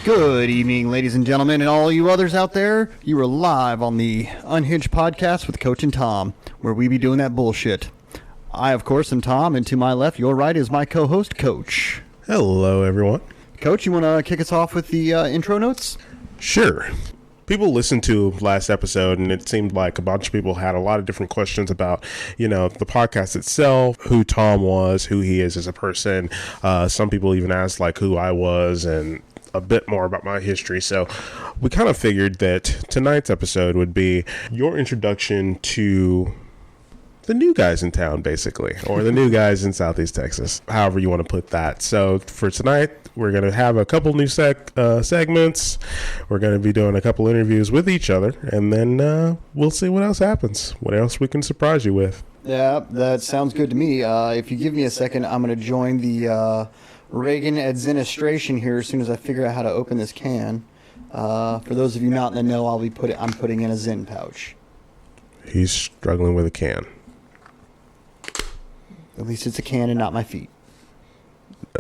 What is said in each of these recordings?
Good evening, ladies and gentlemen, and all you others out there. You are live on the Unhinged Podcast with Coach and Tom, where we be doing that bullshit. I, of course, am Tom, and to my left, your right, is my co-host, Coach. Hello, everyone. Coach, you want to kick us off with the intro notes? Sure. People listened to last episode, and it seemed like a bunch of people had a lot of different questions about, the podcast itself, who Tom was, who he is as a person. Some people even asked, who I was, and a bit more about my history. So we kind of figured that tonight's episode would be your introduction to the new guys in town, basically, or the new guys in Southeast Texas, however you want to put that. So for tonight, we're going to have a couple new segments. We're going to be doing a couple interviews with each other, and then we'll see what else happens, what else we can surprise you with. Yeah, that sounds good to me. If you give me a second, I'm going to join the Reagan administration here as soon as I figure out how to open this can. For those of you not in the know, I'm putting in a Zyn pouch. He's struggling with a can. At least it's a can and not my feet.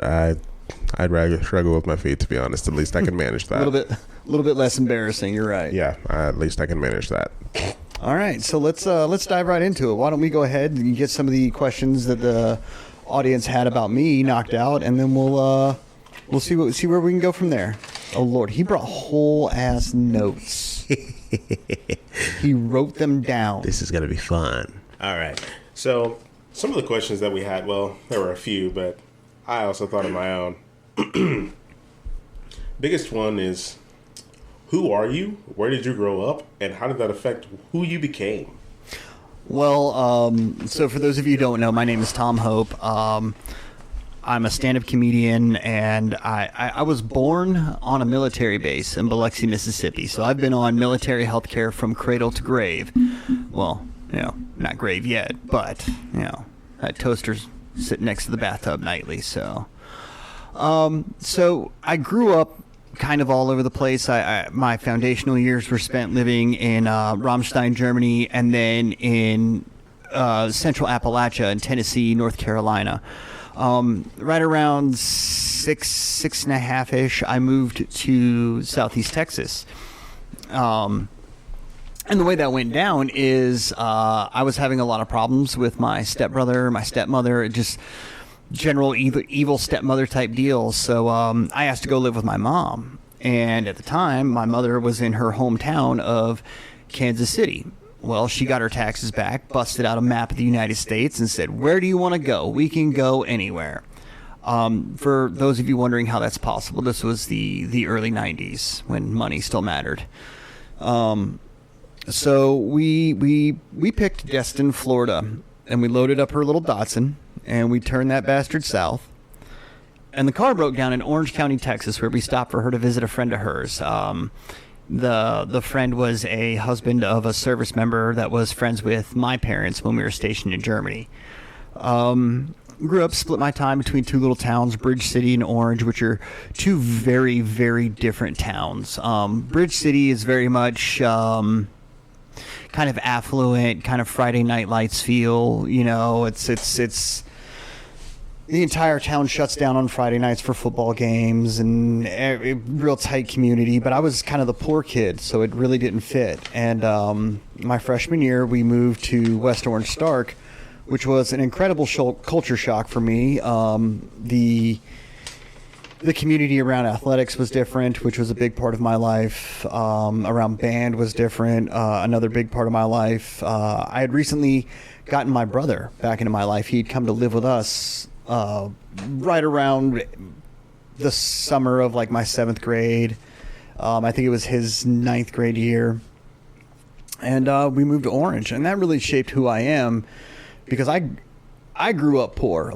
I'd rather struggle with my feet, to be honest. At least I can manage that. A little bit less embarrassing. You're right. Yeah, at least I can manage that. All right, so let's dive right into it. Why don't we go ahead and get some of the questions that the audience had about me knocked out, and then we'll see where we can go from there. Oh Lord, he brought whole ass notes. He wrote them down. This is gonna be fun. All right. So some of the questions that we had, well, there were a few, but I also thought of my own. Biggest one is, who are you? Where did you grow up? And how did that affect who you became? Well, so for those of you who don't know, my name is Tom Hope. I'm a stand-up comedian, and I was born on a military base in Biloxi, Mississippi. So I've been on military health care from cradle to grave. Well, not grave yet, but, that toaster's sitting next to the bathtub nightly. So I grew up kind of all over the place. My foundational years were spent living in Ramstein, Germany, and then in Central Appalachia in Tennessee, North Carolina. Right around six and a half-ish, I moved to Southeast Texas. And the way that went down is I was having a lot of problems with my stepbrother, my stepmother, just general evil stepmother type deal. So I asked to go live with my mom. And at the time, my mother was in her hometown of Kansas City. Well, she got her taxes back, busted out a map of the United States, and said, "Where do you want to go? We can go anywhere." For those of you wondering how that's possible, this was the early 90s when money still mattered. So we picked Destin, Florida, and we loaded up her little Datsun, and we turned that bastard south. And the car broke down in Orange County, Texas, where we stopped for her to visit a friend of hers. The friend was a husband of a service member that was friends with my parents when we were stationed in Germany. Grew up, split my time between two little towns, Bridge City and Orange, which are two very, very different towns. Bridge City is very much kind of affluent, kind of Friday Night Lights feel. It's the entire town shuts down on Friday nights for football games, and a real tight community. But I was kind of the poor kid, so it really didn't fit. And my freshman year, we moved to West Orange Stark, which was an incredible culture shock for me. The community around athletics was different, which was a big part of my life. Around band was different, another big part of my life. I had recently gotten my brother back into my life. He'd come to live with us right around the summer of my 7th grade. I think it was his 9th grade year. And we moved to Orange, and that really shaped who I am, because I grew up poor.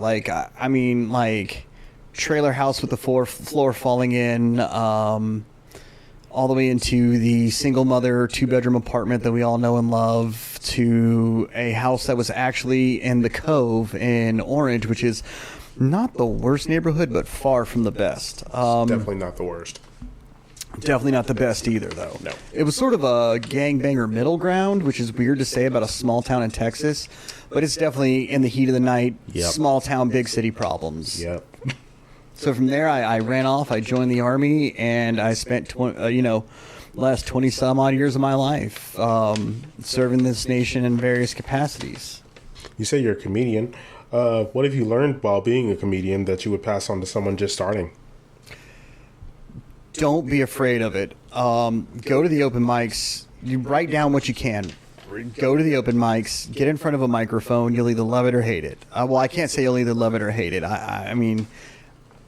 Trailer house with the floor falling in, all the way into the single mother 2-bedroom apartment that we all know and love, to a house that was actually in the Cove in Orange, which is not the worst neighborhood, but far from the best. Definitely not the worst. Definitely not the best either, though. No. It was sort of a gangbanger middle ground, which is weird to say about a small town in Texas, but it's definitely in the heat of the night, Yep. Small town, big city problems. Yep. So from there, I ran off. I joined the Army, and I spent, last 20 some odd years of my life serving this nation in various capacities. You say you're a comedian. What have you learned while being a comedian that you would pass on to someone just starting? Don't be afraid of it. Go to the open mics. You write down what you can. Go to the open mics. Get in front of a microphone. You'll either love it or hate it. Well, I can't say you'll either love it or hate it. I mean,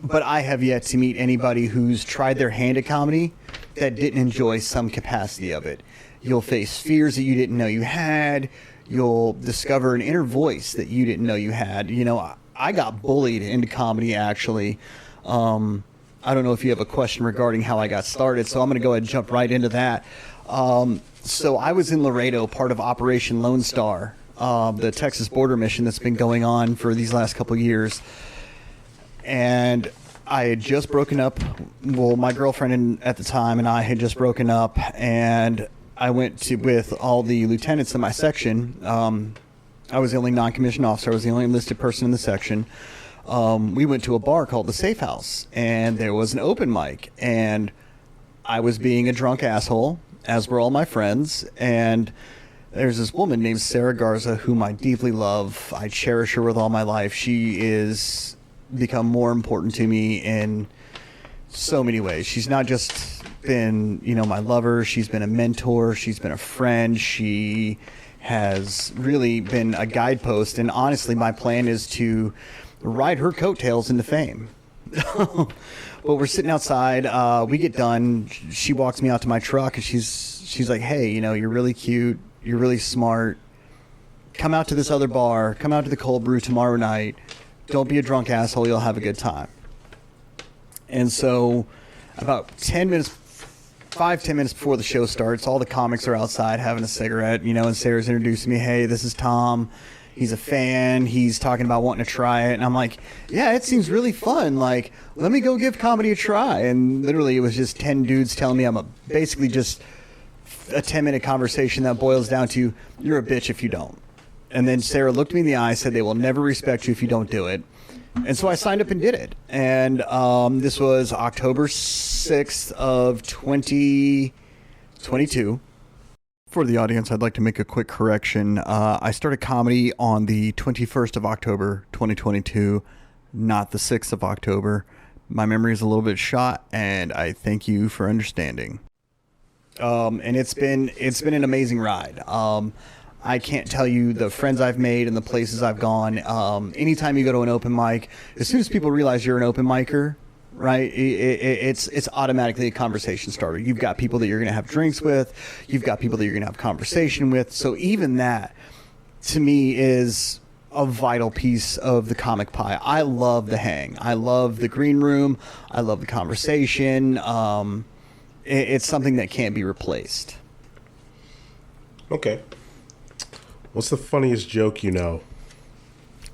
but I have yet to meet anybody who's tried their hand at comedy that didn't enjoy some capacity of it. You'll face fears that you didn't know you had. You'll discover an inner voice that you didn't know you had. I got bullied into comedy, actually. I don't know if you have a question regarding how I got started, so I'm going to go ahead and jump right into that. So I was in Laredo, part of Operation Lone Star, the Texas border mission that's been going on for these last couple of years. And I had just broken up. Well, my girlfriend at the time and I had just broken up, and I went with all the lieutenants in my section. I was the only non-commissioned officer. I was the only enlisted person in the section. We went to a bar called the Safe House, and there was an open mic, and I was being a drunk asshole, as were all my friends, and there's this woman named Sarah Garza whom I deeply love. I cherish her with all my life. She is become more important to me in so many ways. She's not just been, my lover. She's been a mentor. She's been a friend. She has really been a guidepost, and honestly, my plan is to ride her coattails into fame. But we're sitting outside. We get done. She walks me out to my truck, and she's like, "Hey, you're really cute. You're really smart. Come out to this other bar. Come out to the Cold Brew tomorrow night. Don't be a drunk asshole. You'll have a good time." And so about 10 minutes, 5-10 minutes before the show starts, all the comics are outside having a cigarette, and Sarah's introducing me. "Hey, this is Tom. He's a fan. He's talking about wanting to try it." And I'm like, "Yeah, it seems really fun. Like, let me go give comedy a try." And literally it was just 10 dudes telling me basically just a 10-minute conversation that boils down to, "You're a bitch if you don't." And then Sarah looked me in the eye, said, "They will never respect you if you don't do it." And so I signed up and did it. And this was October 6th of 2022. For the audience, I'd like to make a quick correction. I started comedy on the 21st of October, 2022, not the 6th of October. My memory is a little bit shot, and I thank you for understanding. And it's been an amazing ride. I can't tell you the friends I've made and the places I've gone. Anytime you go to an open mic, as soon as people realize you're an open micer, right, it's automatically a conversation starter. You've got people that you're going to have drinks with. You've got people that you're going to have conversation with. So even that, to me, is a vital piece of the comic pie. I love the hang. I love the green room. I love the conversation. It's something that can't be replaced. Okay. What's the funniest joke you know?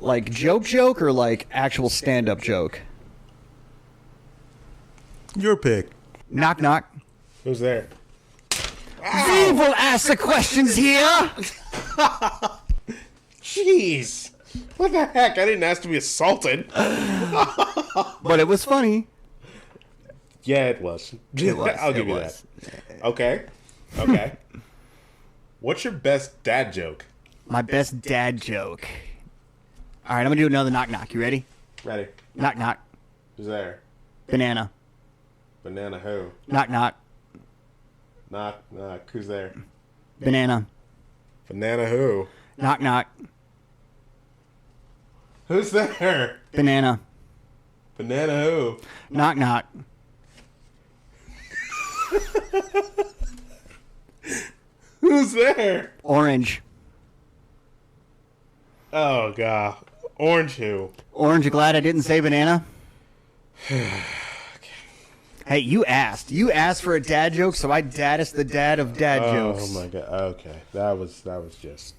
Like joke or like actual stand-up joke? Your pick. Knock, knock. Who's there? We will ask the questions here. Jeez. What the heck? I didn't ask to be assaulted. But it was funny. Yeah, it was. I'll give you that. Okay. What's your best dad joke? My best dad joke. All right, I'm going to do another knock, knock. You ready? Ready. Knock, knock. Who's there? Banana. Banana who? Knock, knock. Knock, knock. Who's there? Banana. Banana who? Knock, knock. Who's there? Banana. Banana who? Knock, knock. Who's there? Orange. Oh, God. Orange who? Orange, you glad I didn't say banana? Hey, you asked. You asked for a dad joke, so I daddest the dad of dad jokes. Oh, my God. Okay. That was just...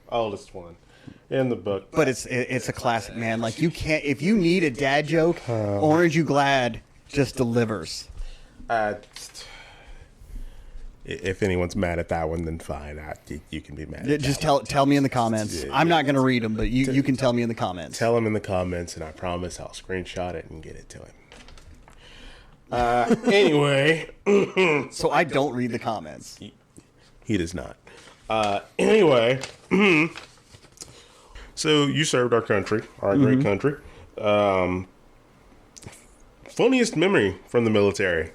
oldest one in the book. But it's a classic, man. Like, you can't... If you need a dad joke, Orange You Glad just delivers. If anyone's mad at that one, then fine. You can be mad. Just tell me in the comments. I'm not going to read them, but you can tell me in the comments. Tell him in the comments, and I promise I'll screenshot it and get it to him. Anyway. So I don't read the comments. He does not. Anyway. So you served our country, our great country. Funniest memory from the military.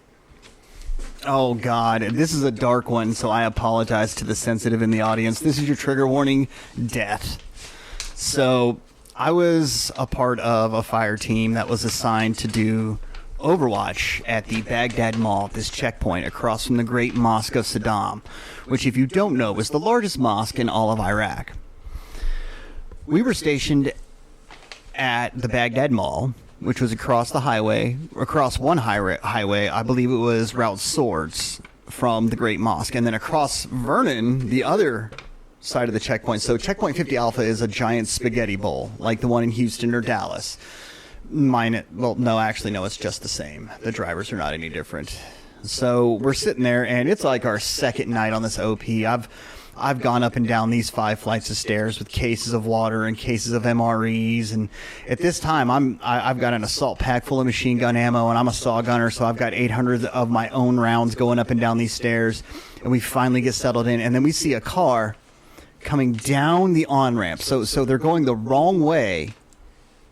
Oh, God. This is a dark one, so I apologize to the sensitive in the audience. This is your trigger warning, death. So I was a part of a fire team that was assigned to do Overwatch at the Baghdad Mall, this checkpoint across from the Great Mosque of Saddam, which, if you don't know, was the largest mosque in all of Iraq. We were stationed at the Baghdad Mall, which was across the highway, across one highway, I believe it was Route Swords from the Great Mosque, and then across Vernon, the other side of the checkpoint. So Checkpoint 50 Alpha is a giant spaghetti bowl, like the one in Houston or Dallas. No, it's just the same. The drivers are not any different. So we're sitting there, and it's like our second night on this OP. I've gone up and down these 5 flights of stairs with cases of water and cases of MREs, and at this time I've got an assault pack full of machine gun ammo, and I'm a saw gunner, so I've got 800 of my own rounds going up and down these stairs, and we finally get settled in, and then we see a car coming down the on-ramp. So they're going the wrong way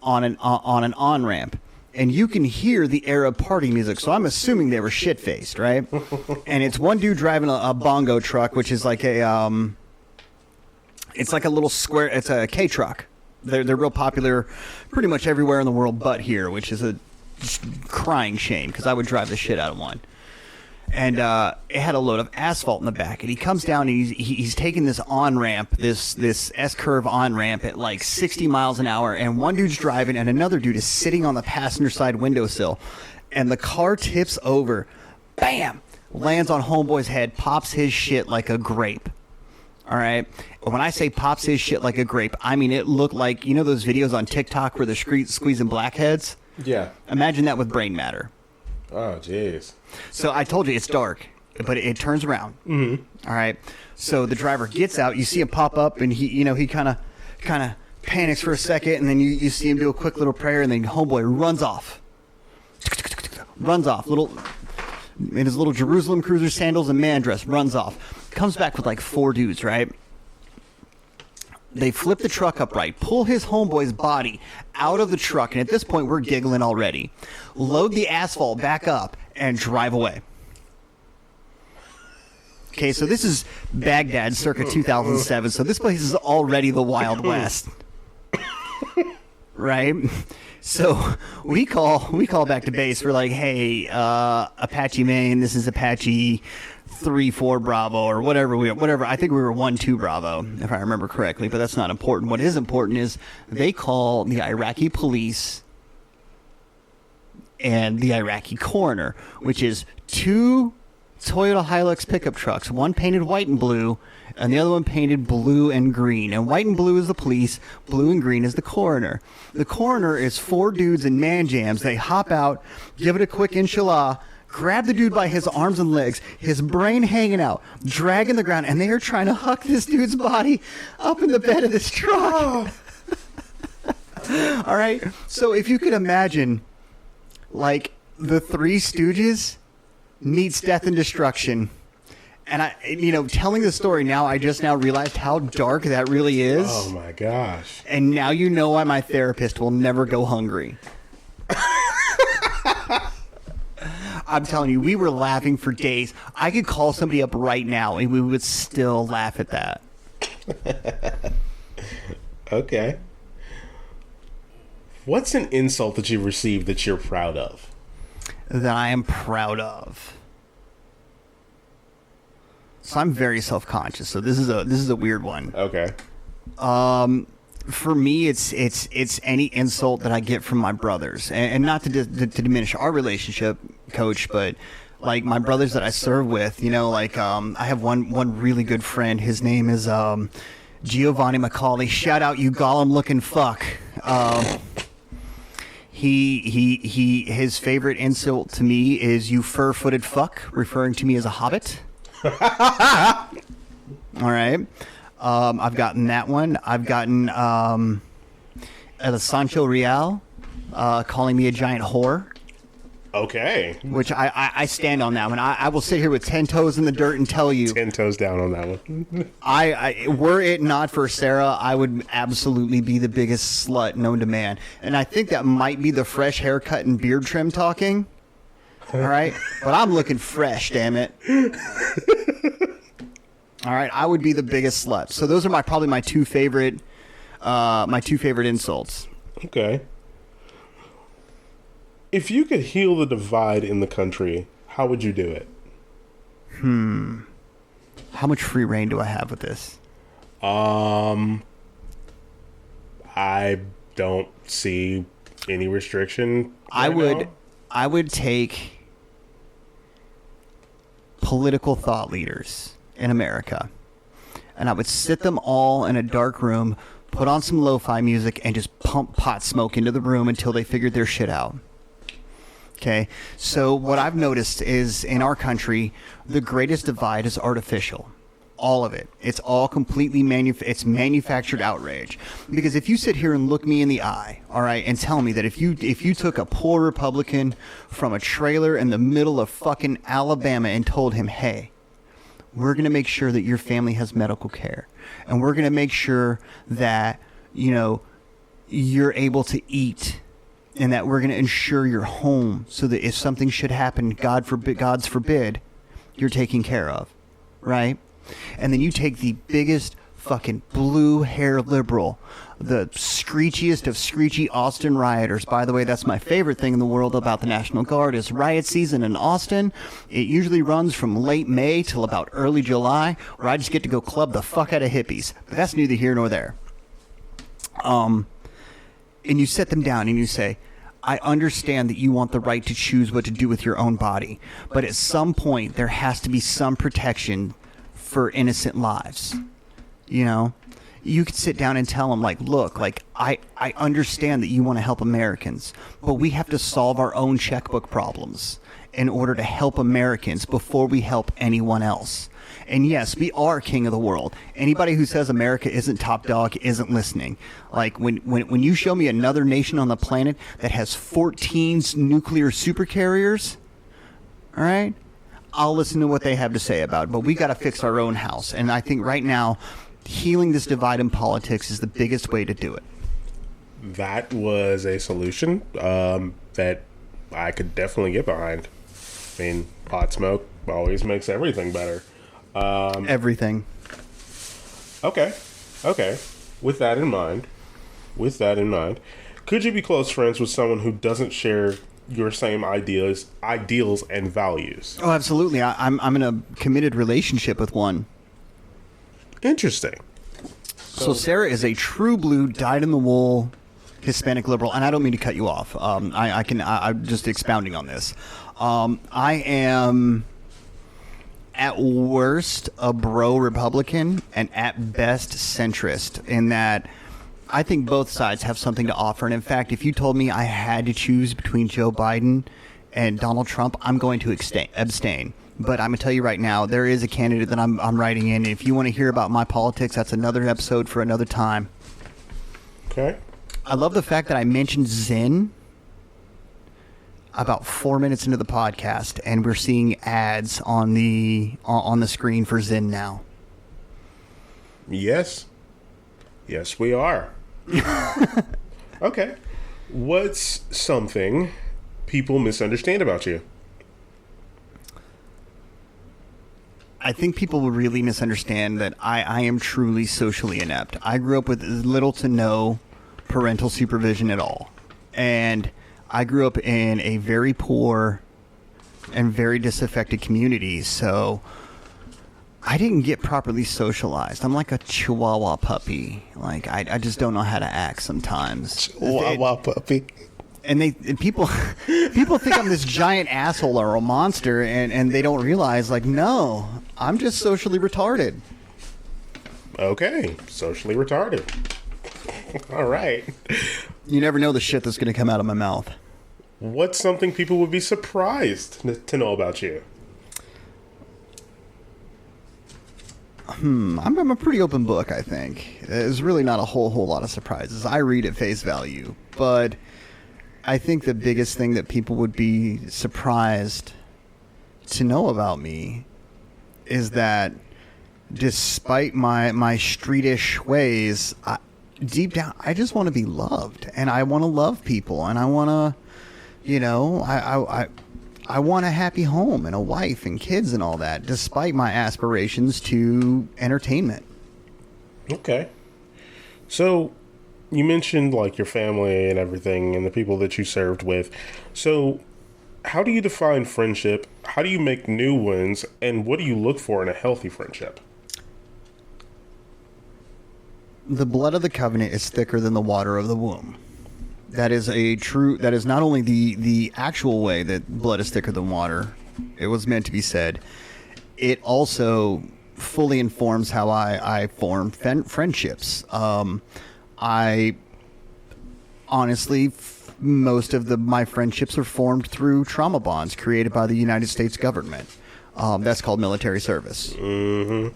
on an on-ramp. And you can hear the Arab party music, so I'm assuming they were shit-faced, right? And it's one dude driving a bongo truck, which is like it's like a little square, it's a K-truck. They're real popular pretty much everywhere in the world but here, which is a crying shame, because I would drive the shit out of one. And it had a load of asphalt in the back, and he comes down and he's taking this on-ramp, this S-curve on-ramp at like 60 miles an hour, and one dude's driving and another dude is sitting on the passenger side windowsill, and the car tips over, bam, lands on homeboy's head, pops his shit like a grape. All right? When I say pops his shit like a grape, I mean it looked like, you know those videos on TikTok where they're squeezing blackheads? Yeah. Imagine that with brain matter. Oh, jeez. So I told you it's dark, but it turns around. Mm-hmm. All right. So the driver gets out. You see him pop up, and he kind of panics for a second, and then you see him do a quick little prayer, and then homeboy runs off. Little in his little Jerusalem cruiser sandals and man dress, runs off. Comes back with like 4 dudes, right? They flip the truck upright, pull his homeboy's body out of the truck, and at this point we're giggling already. Load the asphalt back up and drive away. Okay, so this is Baghdad circa 2007, so this place is already the Wild West. Right? So we call back to base. We're like, hey, Apache Maine, this is Apache 3-4 Bravo or whatever. I think we were 1-2 Bravo, if I remember correctly, but that's not important. What is important is they call the Iraqi police and the Iraqi coroner, which is 2 Toyota Hilux pickup trucks, one painted white and blue, and the other one painted blue and green. And white and blue is the police, blue and green is the coroner. The coroner is 4 dudes in man jams. They hop out, give it a quick inshallah, grab the dude by his arms and legs, his brain hanging out, dragging the ground, and they are trying to huck this dude's body up in the bed of this truck. All right? So if you could imagine, like, the Three Stooges meets Death and Destruction. And telling the story now, I just now realized how dark that really is. Oh my gosh. And now you know why my therapist will never go hungry. I'm telling you, we were laughing for days. I could call somebody up right now and we would still laugh at that. Okay. What's an insult that you've received that you're proud of? That I am proud of. So I'm very self-conscious. So this is a weird one. Okay. For me, it's any insult that I get from my brothers, and not to diminish our relationship, Coach, but like my brothers that I serve with, I have one really good friend. His name is Giovanni Macaulay. Shout out, you Gollum looking fuck. His favorite insult to me is you fur-footed fuck, referring to me as a hobbit. All right. I've gotten that one. I've gotten El Sancho Real calling me a giant whore. Okay. Which I stand on that one. I will sit here with 10 toes in the dirt and tell you. 10 toes down on that one. Were it not for Sarah, I would absolutely be the biggest slut known to man. And I think that might be the fresh haircut and beard trim talking. All right. But I'm looking fresh, damn it. All right. I would be the biggest slut. So those are probably my two favorite insults. Okay. If you could heal the divide in the country, how would you do it? How much free reign do I have with this? I don't see any restriction. I would take political thought leaders in America, and I would sit them all in a dark room, put on some lo-fi music, and just pump pot smoke into the room until they figured their shit out. Okay, so what I've noticed is in our country, the greatest divide is artificial. All of it. It's all completely it's manufactured outrage. Because if you sit here and look me in the eye, all right, and tell me that if you took a poor Republican from a trailer in the middle of fucking Alabama and told him, hey, we're going to make sure that your family has medical care, and we're going to make sure that, you know, you're able to eat, and that we're going to ensure your home so that if something should happen, God's forbid, you're taken care of, right? And then you take the biggest fucking blue hair liberal, the screechiest of screechy Austin rioters. By the way, that's my favorite thing in the world about the National Guard is riot season in Austin. It usually runs from late May till about early July, where I just get to go club the fuck out of hippies. But that's neither here nor there. And you sit them down and you say, I understand that you want the right to choose what to do with your own body, but at some point there has to be some protection for innocent lives. You know, you could sit down and tell them, like, look, like, I understand that you want to help Americans, but we have to solve our own checkbook problems in order to help Americans before we help anyone else. And yes, we are king of the world. Anybody who says America isn't top dog isn't listening. Like, when you show me another nation on the planet that has 14 nuclear supercarriers, all right, I'll listen to what they have to say about it. But we got to fix our own house. And I think right now, healing this divide in politics is the biggest way to do it. That was a solution that I could definitely get behind. I mean, pot smoke always makes everything better. Everything. Okay. With that in mind, could you be close friends with someone who doesn't share your same ideals and values? Oh, absolutely. I'm in a committed relationship with one. Interesting. So Sarah is a true blue, dyed-in-the-wool Hispanic liberal, and I don't mean to cut you off. I'm just expounding on this. I am, at worst, a bro Republican, and at best centrist, in that I think both sides have something to offer. And in fact, if you told me I had to choose between Joe Biden and Donald Trump, I'm going to abstain. But I'm going to tell you right now, there is a candidate that I'm writing in. If you want to hear about my politics, that's another episode for another time. Okay. I love the fact that I mentioned Zen about 4 minutes into the podcast, and we're seeing ads on the screen for Zen now. Yes, we are. Okay. What's something people misunderstand about you? I think people will really misunderstand that I am truly socially inept. I grew up with little to no parental supervision at all. And I grew up in a very poor and very disaffected community, so I didn't get properly socialized. I'm like a Chihuahua puppy. Like, I just don't know how to act sometimes. Chihuahua puppy. And people think I'm this giant asshole or a monster, and they don't realize, like, no, I'm just socially retarded. Okay, socially retarded. All right. You never know the shit that's going to come out of my mouth. What's something people would be surprised to know about you? I'm a pretty open book, I think. There's really not a whole lot of surprises. I read at face value, but I think the biggest thing that people would be surprised to know about me is that despite my streetish ways, deep down, I just want to be loved, and I want to love people, and I want to, I want a happy home and a wife and kids and all that, despite my aspirations to entertainment. Okay. So you mentioned like your family and everything and the people that you served with. So how do you define friendship? How do you make new ones? And what do you look for in a healthy friendship? The blood of the covenant is thicker than the water of the womb. That is not only the actual way that blood is thicker than water, it was meant to be said, it also fully informs how I form friendships. I honestly, most of my friendships are formed through trauma bonds created by the United States government. That's called military service. Mm-hmm.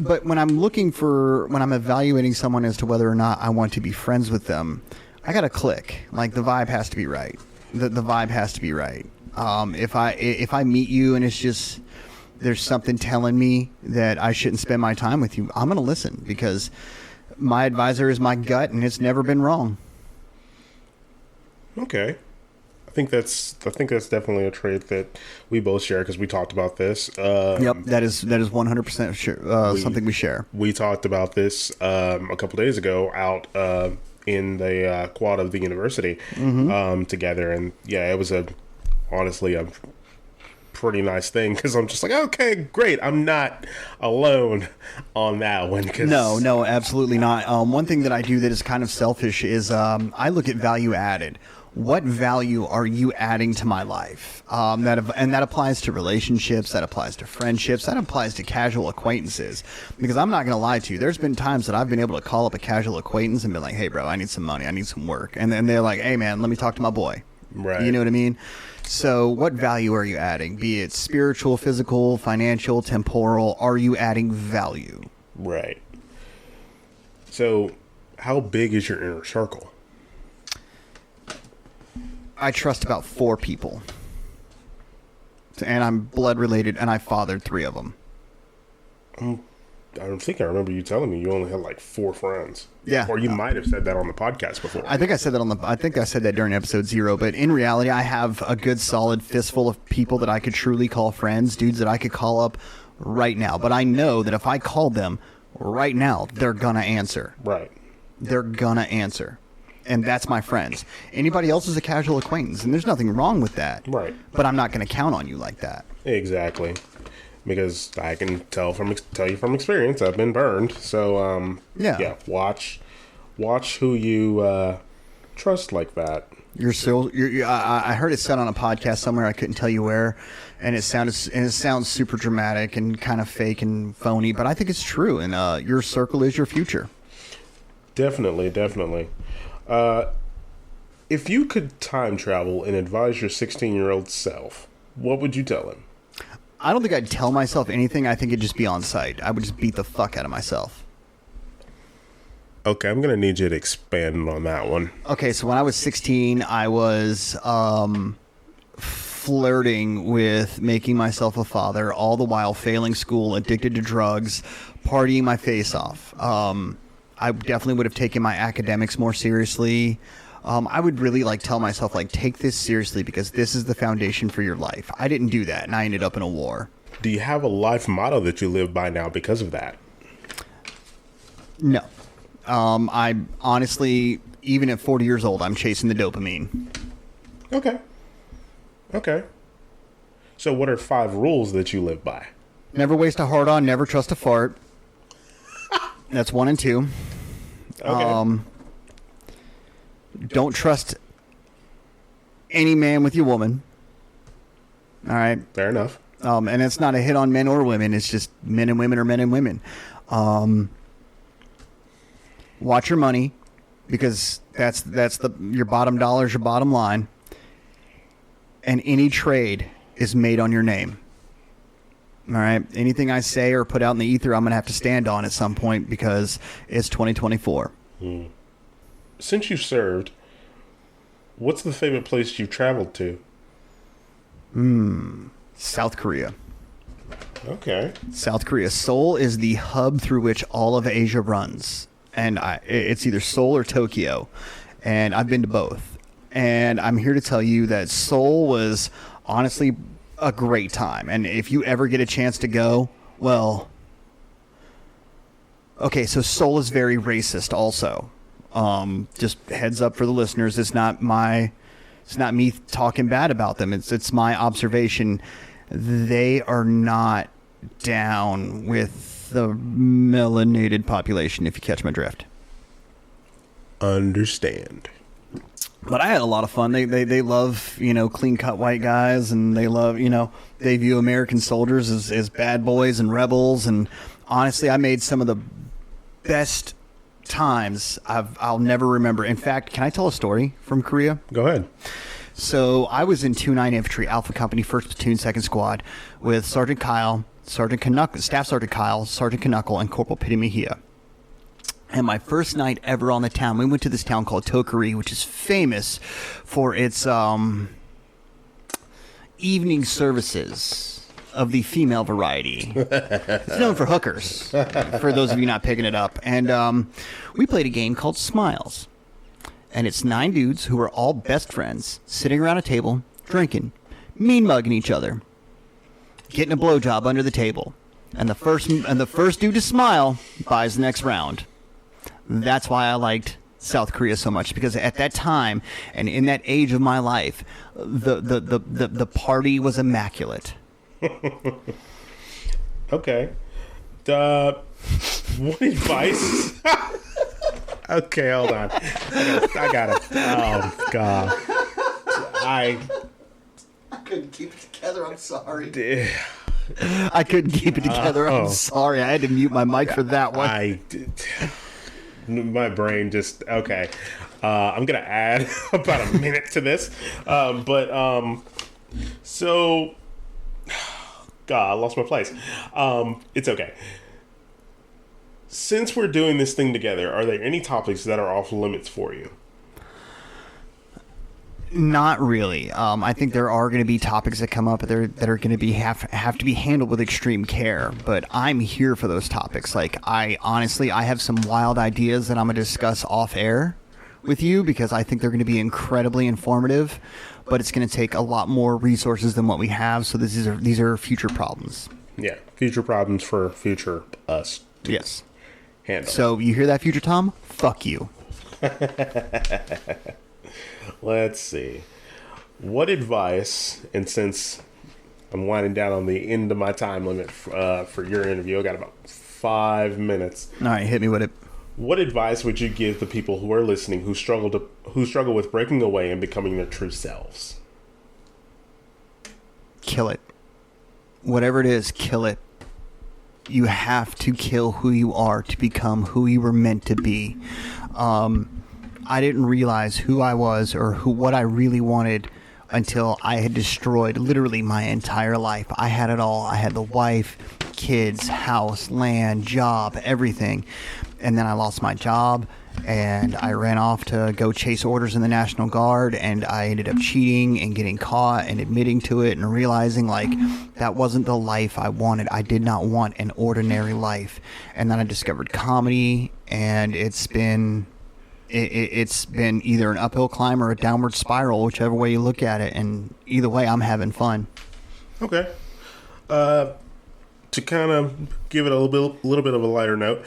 But when I'm evaluating someone as to whether or not I want to be friends with them, I got to click. Like, the vibe has to be right. The vibe has to be right. If I meet you and it's just, there's something telling me that I shouldn't spend my time with you, I'm going to listen, because my advisor is my gut and it's never been wrong. Okay. I think that's definitely a trait that we both share, because we talked about this. Yep, that is 100% sure, something we share. We talked about this a couple days ago out in the quad of the university together, and yeah, it was honestly a pretty nice thing, because I'm just like, okay, great, I'm not alone on that one. No, absolutely not. One thing that I do that is kind of selfish is I look at value added. What value are you adding to my life? That applies to relationships, that applies to friendships, that applies to casual acquaintances. Because I'm not going to lie to you, there's been times that I've been able to call up a casual acquaintance and be like, hey, bro, I need some money, I need some work. And then they're like, hey, man, let me talk to my boy. Right. You know what I mean? So what value are you adding? Be it spiritual, physical, financial, temporal, are you adding value? Right. So how big is your inner circle? I trust about 4 people. And I'm blood related, and I fathered 3 of them. I don't think I remember you telling me you only had like 4 friends. Yeah. Or you might have said that on the podcast before. I think I said that during episode 0, but in reality, I have a good solid fistful of people that I could truly call friends, dudes that I could call up right now. But I know that if I called them right now, they're gonna answer. Right. They're gonna answer. And that's my friends. Anybody else is a casual acquaintance, and there's nothing wrong with that. Right. But I'm not going to count on you like that. Exactly. Because I can tell you from experience, I've been burned. So, yeah, watch who you trust like that. I heard it said on a podcast somewhere, I couldn't tell you where, and it sounds super dramatic and kind of fake and phony, but I think it's true, and your circle is your future. Definitely. If you could time travel and advise your 16-year-old self, what would you tell him? I don't think I'd tell myself anything. I think it'd just be on sight. I would just beat the fuck out of myself. Okay, I'm going to need you to expand on that one. Okay, so when I was 16, I was flirting with making myself a father, all the while failing school, addicted to drugs, partying my face off. I definitely would have taken my academics more seriously. I would really tell myself, take this seriously, because this is the foundation for your life. I didn't do that, and I ended up in a war. Do you have a life motto that you live by now because of that? No. I honestly, even at 40 years old, I'm chasing the dopamine. Okay. So what are 5 rules that you live by? Never waste a hard on, never trust a fart. That's 1 and 2. Okay. Don't trust any man with your woman. All right. Fair enough. And it's not a hit on men or women. It's just men and women are men and women. Watch your money, because that's your bottom dollar is your bottom line. And any trade is made on your name. All right. Anything I say or put out in the ether, I'm going to have to stand on at some point because it's 2024. Since you served, what's the favorite place you've traveled to? South Korea. Okay. South Korea. Seoul is the hub through which all of Asia runs. And it's either Seoul or Tokyo. And I've been to both. And I'm here to tell you that Seoul was honestly a great time. And if you ever get a chance to go, well, okay, so Seoul is very racist also. Just heads up for the listeners, it's not me talking bad about them. It's my observation. They are not down with the melanated population, if you catch my drift. Understand. But I had a lot of fun. They love, clean cut white guys, and they love, they view American soldiers as bad boys and rebels. And honestly, I made some of the best times I'll never remember. In fact, can I tell a story from Korea? Go ahead. So I was in 2-9 Infantry, Alpha Company, 1st Platoon, 2nd Squad, with Sergeant Kyle, Sergeant Knuckle, Staff Sergeant Kyle, Sergeant Knuckle, and Corporal Pity Mejia. And my first night ever on the town, we went to this town called Tokari, which is famous for its evening services of the female variety. It's known for hookers, for those of you not picking it up. And we played a game called Smiles. And it's 9 dudes who are all best friends, sitting around a table, drinking, mean-mugging each other, getting a blowjob under the table. And the first dude to smile buys the next round. That's why I liked South Korea so much, because at that time and in that age of my life, the party was immaculate. Okay. What advice? Okay, hold on. I got it. Oh, God. I couldn't keep it together. I'm sorry. I couldn't keep it together. I'm sorry. I had to mute my mic for that one. My brain just... Okay. I'm going to add about a minute to this. So... God, I lost my place. It's okay. Since we're doing this thing together, are there any topics that are off limits for you? Not really. I think there are going to be topics that come up that are going to be have to be handled with extreme care. But I'm here for those topics. Like I have some wild ideas that I'm going to discuss off air with you because I think they're going to be incredibly informative. But it's going to take a lot more resources than what we have. So these are future problems. Yeah, future problems for future us. Yes. Handle. So you hear that, future Tom? Fuck you. Let's see. What advice, and since I'm winding down on the end of my time limit for your interview, I got about 5 minutes. All right, hit me with it. What advice would you give the people who are listening who struggle with breaking away and becoming their true selves? Kill it. Whatever it is, kill it. You have to kill who you are to become who you were meant to be. I didn't realize who I was or what I really wanted until I had destroyed literally my entire life. I had it all. I had the wife, kids, house, land, job, everything. And then I lost my job and I ran off to go chase orders in the National Guard, and I ended up cheating and getting caught and admitting to it and realizing like that wasn't the life I wanted. I did not want an ordinary life. And then I discovered comedy, and it's been either an uphill climb or a downward spiral, whichever way you look at it. And either way, I'm having fun. Okay. To kind of give it a little bit of a lighter note,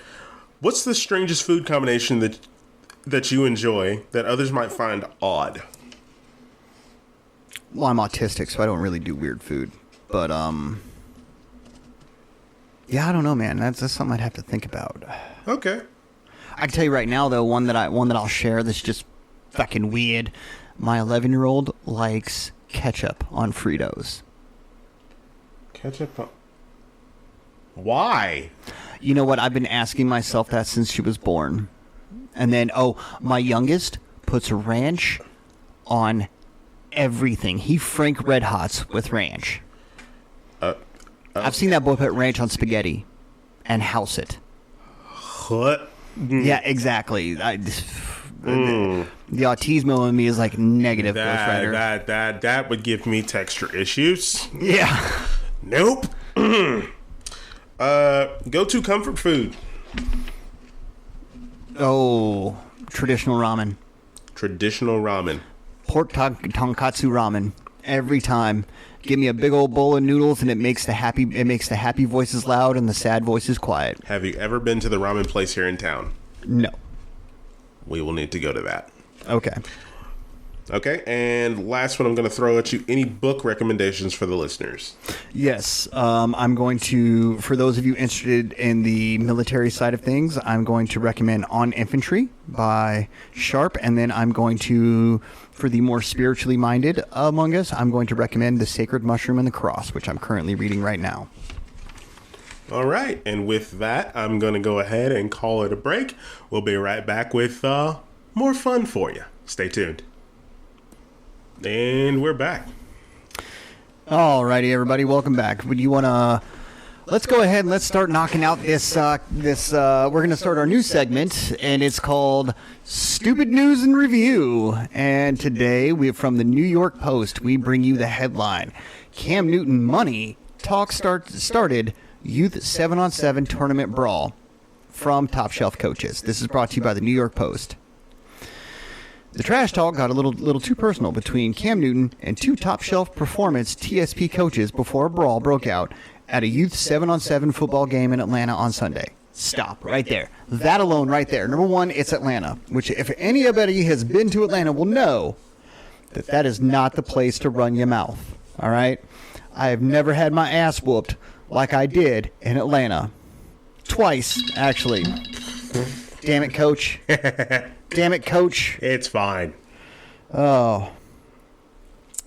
what's the strangest food combination that you enjoy that others might find odd? Well, I'm autistic, so I don't really do weird food. But yeah, I don't know, man. That's something I'd have to think about. Okay. I can tell you right now, though, one that I'll share that's just fucking weird. My 11-year-old likes ketchup on Fritos. Ketchup on... Why? You know what? I've been asking myself that since she was born. And then, my youngest puts ranch on everything. He Frank Red Hots with ranch. I've seen that boy put ranch on spaghetti and house it. What? Yeah, exactly. The autismo in me is like negative, Ghost Rider. That would give me texture issues. Yeah. Nope. Go-to comfort food. Oh, traditional ramen. Traditional ramen. Pork tonkatsu ramen. Every time. Give me a big old bowl of noodles, and it makes the happy voices loud and the sad voices quiet. Have you ever been to the ramen place here in town? No. We will need to go to that. Okay. Okay, and last one I'm going to throw at you. Any book recommendations for the listeners? Yes. I'm going to, for those of you interested in the military side of things, I'm going to recommend On Infantry by Sharp. And then I'm going to, for the more spiritually minded among us, I'm going to recommend The Sacred Mushroom and the Cross, which I'm currently reading right now. All right, and with that, I'm going to go ahead and call it a break. We'll be right back with more fun for you. Stay tuned. And we're back. Alrighty, everybody, welcome back. Would you want to? Let's go ahead and let's start knocking out this. We're going to start our new segment, and it's called Stupid News and Review. And today, from the New York Post, we bring you the headline: Cam Newton money talk started Youth 7-on-7 tournament brawl from Top Shelf Coaches. This is brought to you by the New York Post. The trash talk got a little too personal between Cam Newton and two Top Shelf Performance TSP coaches before a brawl broke out at a youth 7-on-7 football game in Atlanta on Sunday. Stop right there. That alone right there. Number one, it's Atlanta, which if anybody has been to Atlanta will know that is not the place to run your mouth. All right? I have never had my ass whooped like I did in Atlanta. Twice, actually. Damn it, Coach. Damn it, Coach. It's fine. Oh.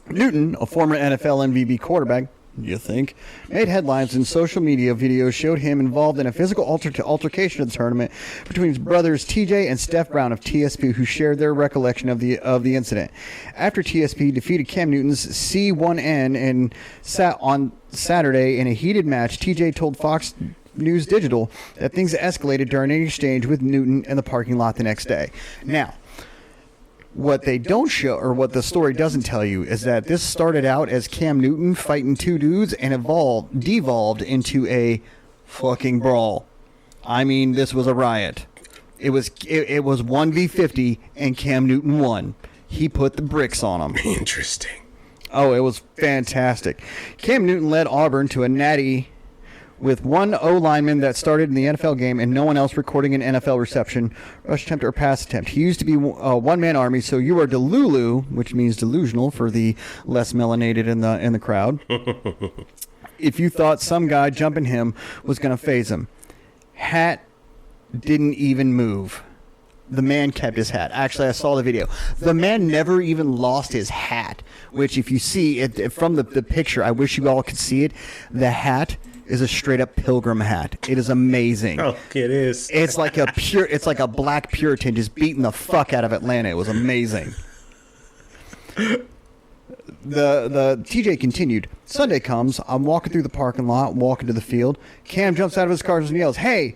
Newton, a former NFL MVP quarterback, you think, made headlines in social media videos showed him involved in a physical altercation of the tournament between his brothers TJ and Steph Brown of TSP, who shared their recollection of the incident. After TSP defeated Cam Newton's C1N and sat on Saturday in a heated match, TJ told Fox News Digital that things escalated during an exchange with Newton in the parking lot the next day. Now, what they don't show, or what the story doesn't tell you, is that this started out as Cam Newton fighting two dudes and devolved into a fucking brawl. I mean, this was a riot. It was 1v50 and Cam Newton won. He put the bricks on him. Interesting. Oh, it was fantastic. Cam Newton led Auburn to a natty with one O-lineman that started in the NFL game and no one else recording an NFL reception, rush attempt, or pass attempt. He used to be a one-man army, so you are Delulu, which means delusional for the less melanated in the crowd, if you thought some guy jumping him was going to phase him. Hat didn't even move. The man kept his hat. Actually, I saw the video. The man never even lost his hat, which if you see it from the picture, I wish you all could see it. The hat is a straight up pilgrim hat. It is amazing. Oh, it is. It's like a black Puritan just beating the fuck out of Atlanta. It was amazing. The TJ continued. Sunday comes. I'm walking through the parking lot, walking to the field. Cam jumps out of his car and yells, "Hey,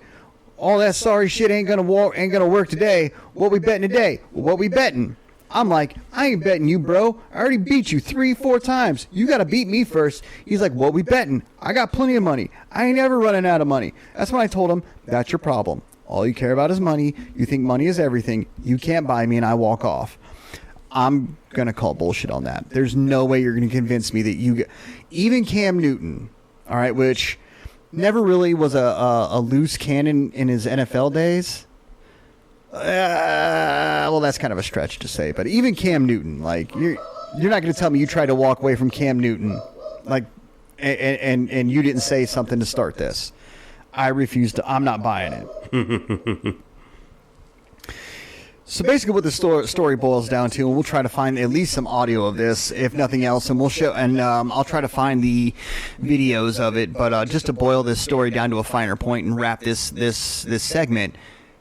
all that sorry shit ain't gonna work today. What we betting today? What we betting?" I'm like, "I ain't betting you, bro. I already beat you 3-4 times. You got to beat me first." He's like, "What we betting? I got plenty of money. I ain't ever running out of money." That's when I told him, "That's your problem. All you care about is money. You think money is everything. You can't buy me," and I walk off. I'm going to call bullshit on that. There's no way you're going to convince me that even Cam Newton, all right, which never really was a loose cannon in his NFL days. Well, that's kind of a stretch to say, but even Cam Newton, like you're not going to tell me you tried to walk away from Cam Newton, like, and you didn't say something to start this. I refuse to. I'm not buying it. So basically, what the story boils down to, and we'll try to find at least some audio of this, if nothing else, and we'll show. And I'll try to find the videos of it. But just to boil this story down to a finer point and wrap this segment.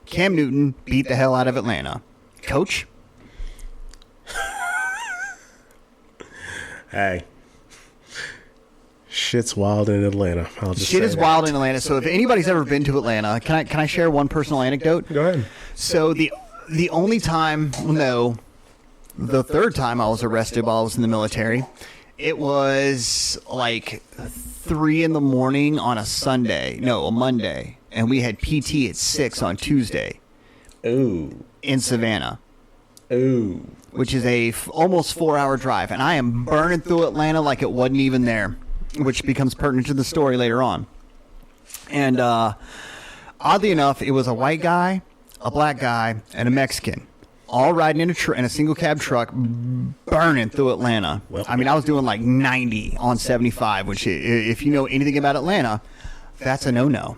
Cam Newton beat the hell out of Atlanta. Coach? Hey. Shit's wild in Atlanta. I'll just Shit say is that. wild in Atlanta. So if anybody's ever been to Atlanta, can I share one personal anecdote? Go ahead. So the only time, no, the third time I was arrested while I was in the military, it was like 3 a.m. on a Monday, and we had PT at 6 on Tuesday Ooh. in Savannah, Ooh. which is a almost 4-hour drive, and I am burning through Atlanta like it wasn't even there, which becomes pertinent to the story later on. And oddly enough, it was a white guy, a black guy, and a Mexican, all riding in a single cab truck, burning through Atlanta. Well. I mean, I was doing like 90 on 75, which, if you know anything about Atlanta, that's a no-no.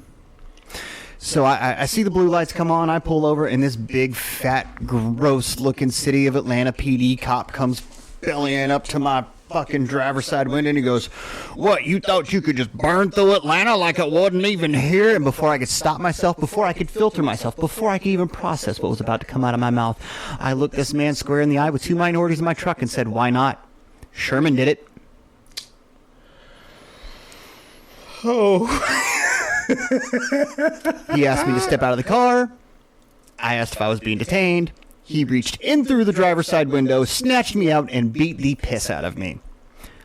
So I see the blue lights come on. I pull over, and this big, fat, gross-looking City of Atlanta PD cop comes bellying up to my fucking driver's side window, and he goes, "What, you thought you could just burn through Atlanta like it wasn't even here?" And before I could stop myself, before I could filter myself, before I could even process what was about to come out of my mouth, I looked this man square in the eye with 2 minorities in my truck and said, "Why not? Sherman did it." Oh. He asked me to step out of the car. I asked if I was being detained. He reached in through the driver's side window, snatched me out, and beat the piss out of me.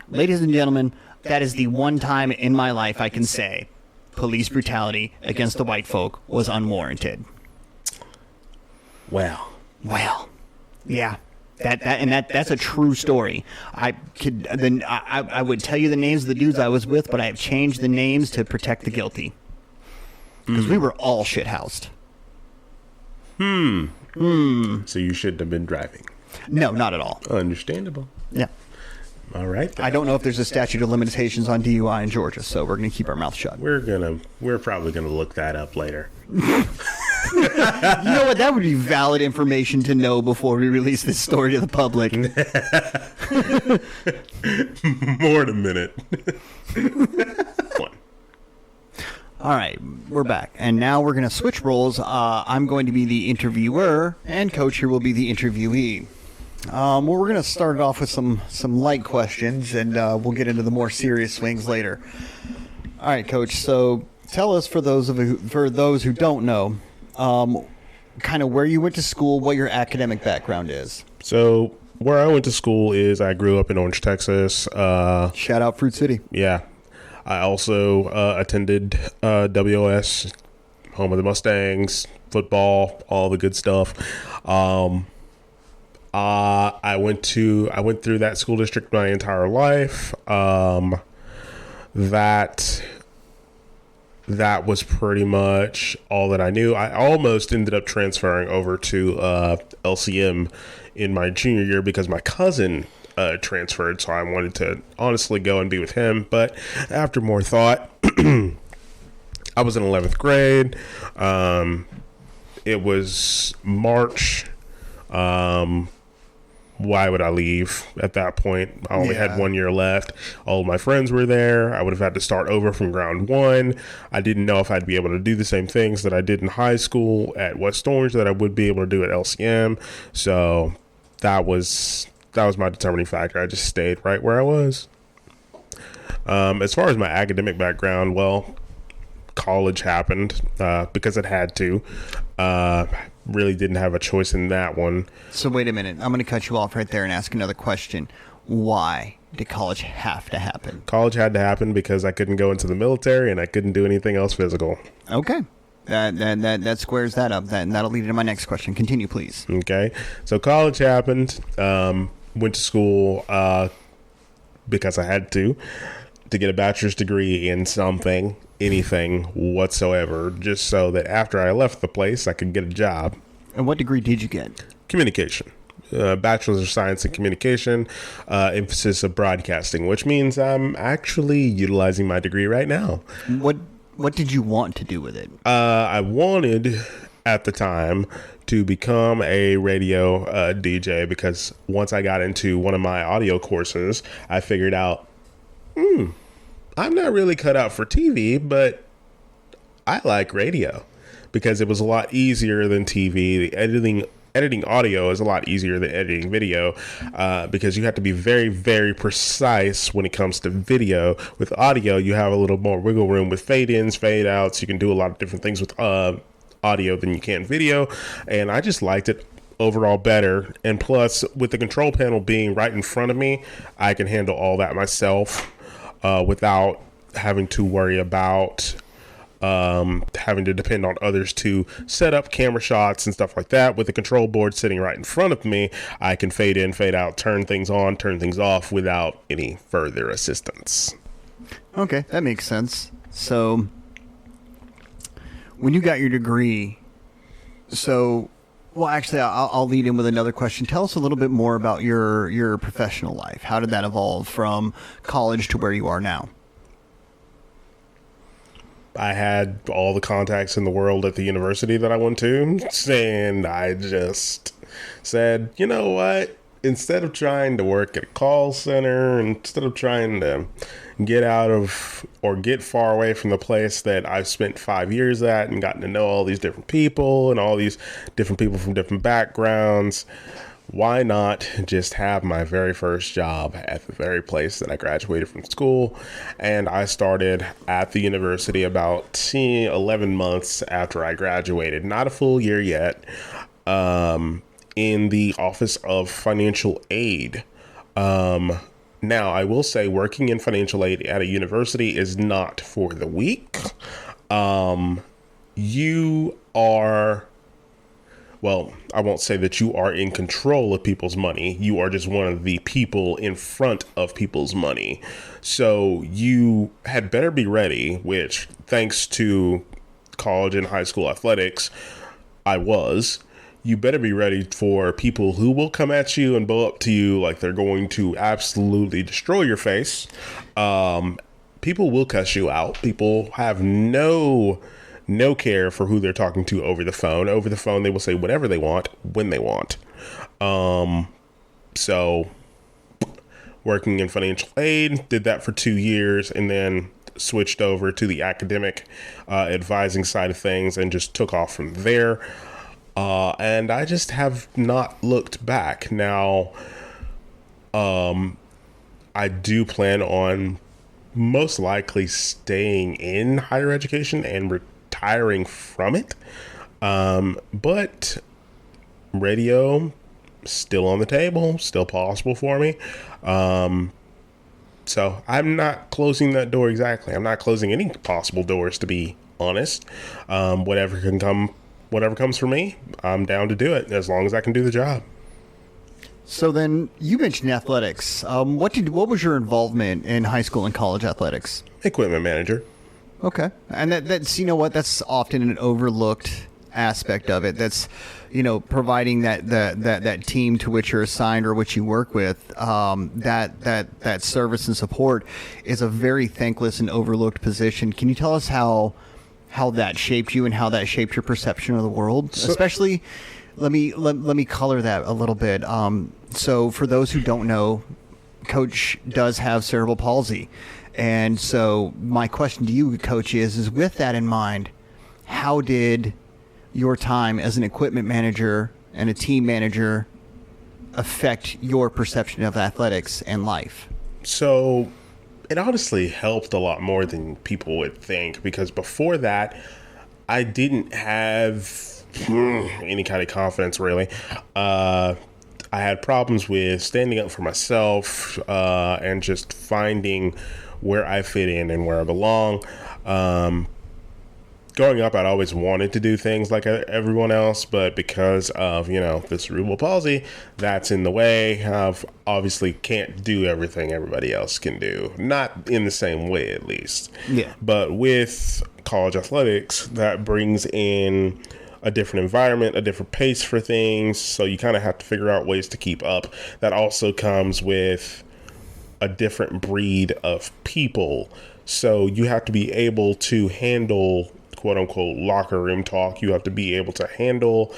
Ladies and gentlemen, that is the one time in my life I can say police brutality against the white folk was unwarranted. Wow. Well, yeah. That's a true story. I would tell you the names of the dudes I was with, but I have changed the names to protect the guilty. Because we were all shithoused. So you shouldn't have been driving. No, not at all. Understandable. Yeah. All right. Then. I don't know if there's a statute of limitations on DUI in Georgia, so we're going to keep our mouth shut. We're probably gonna look that up later. You know what? That would be valid information to know before we release this story to the public. More in a minute. One. All right, we're back. And now we're going to switch roles. I'm going to be the interviewer, and Coach here will be the interviewee. Well, we're going to start it off with some light questions, and we'll get into the more serious swings later. All right, Coach. So tell us, for those who don't know, kind of where you went to school, what your academic background is. So where I went to school is I grew up in Orange, Texas. Shout out Fruit City. Yeah. I also attended WOS, home of the Mustangs, football, all the good stuff. I went through that school district my entire life. That was pretty much all that I knew. I almost ended up transferring over to LCM in my junior year because my cousin transferred, so I wanted to honestly go and be with him. But after more thought, I was in 11th grade. It was March. Why would I leave at that point? I only had 1 year left. All of my friends were there. I would have had to start over from ground one. I didn't know if I'd be able to do the same things that I did in high school at West Orange that I would be able to do at LCM. So that was my determining factor. I just stayed right where I was. As far as my academic background, well, college happened because it had to. Really didn't have a choice in that one. So wait a minute. I'm going to cut you off right there and ask another question. Why did college have to happen? College had to happen because I couldn't go into the military and I couldn't do anything else physical. Okay. That squares that up. That'll lead to my next question. Continue, please. Okay. So college happened. Went to school because I had to get a bachelor's degree in something, anything whatsoever, just so that after I left the place, I could get a job. And what degree did you get? Communication. Bachelor's of Science in Communication, emphasis of broadcasting, which means I'm actually utilizing my degree right now. What did you want to do with it? I wanted at the time to become a radio DJ because once I got into one of my audio courses, I figured out, I'm not really cut out for TV, but I like radio because it was a lot easier than TV. The editing editing audio is a lot easier than editing video, because you have to be very, very precise when it comes to video. With audio, you have a little more wiggle room with fade ins, fade outs. You can do a lot of different things with audio than you can video, and I just liked it overall better. And plus, with the control panel being right in front of me, I can handle all that myself without having to worry about having to depend on others to set up camera shots and stuff like that. With the control board sitting right in front of me, I can fade in, fade out, turn things on, turn things off without any further assistance. Okay, that makes sense. So, when you got your degree, well, actually, I'll lead in with another question. Tell us a little bit more about your professional life. How did that evolve from college to where you are now? I had all the contacts in the world at the university that I went to, and I just said, you know what? Instead of trying to work at a call center, instead of trying to get out of or get far away from the place that I've spent 5 years at and gotten to know all these different people and all these different people from different backgrounds, why not just have my very first job at the very place that I graduated from school? And I started at the university about 11 months after I graduated, not a full year yet, in the Office of Financial Aid. Now, I will say working in financial aid at a university is not for the weak. You are... Well, I won't say that you are in control of people's money. You are just one of the people in front of people's money. So you had better be ready, which thanks to college and high school athletics, I was. You better be ready for people who will come at you and blow up to you like they're going to absolutely destroy your face. People will cuss you out. People have no care for who they're talking to over the phone. Over the phone, they will say whatever they want when they want. So working in financial aid, did that for 2 years and then switched over to the academic advising side of things and just took off from there. And I just have not looked back. Now, I do plan on most likely staying in higher education and retiring from it. But radio still on the table, still possible for me. So I'm not closing that door exactly. I'm not closing any possible doors, to be honest. Whatever comes for me, I'm down to do it as long as I can do the job. So then you mentioned athletics. What was your involvement in high school and college athletics? Equipment manager. Okay. And that's, you know what, that's often an overlooked aspect of it. That's, providing that team to which you're assigned or which you work with, that service and support is a very thankless and overlooked position. Can you tell us how that shaped you and how that shaped your perception of the world? Especially, let me color that a little bit. So for those who don't know, Coach does have cerebral palsy. And so my question to you, Coach, is with that in mind, how did your time as an equipment manager and a team manager affect your perception of athletics and life? So it honestly helped a lot more than people would think, because before that, I didn't have any kind of confidence, really. I had problems with standing up for myself and just finding where I fit in and where I belong. Growing up, I'd always wanted to do things like everyone else, but because of, the cerebral palsy, that's in the way. I've obviously can't do everything everybody else can do. Not in the same way, at least. Yeah. But with college athletics, that brings in a different environment, a different pace for things. So you kind of have to figure out ways to keep up. That also comes with a different breed of people. So you have to be able to handle quote unquote locker room talk. You have to be able to handle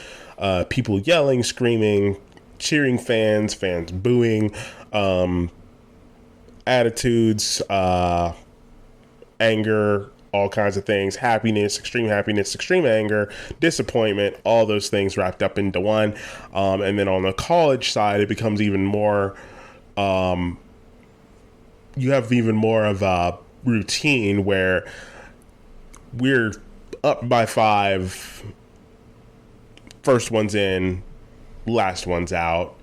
people yelling, screaming, cheering fans booing, attitudes, anger, all kinds of things: happiness, extreme anger, disappointment, all those things wrapped up into one. And then on the college side, it becomes even more, you have even more of a routine where we're up by 5, first one's in, last one's out.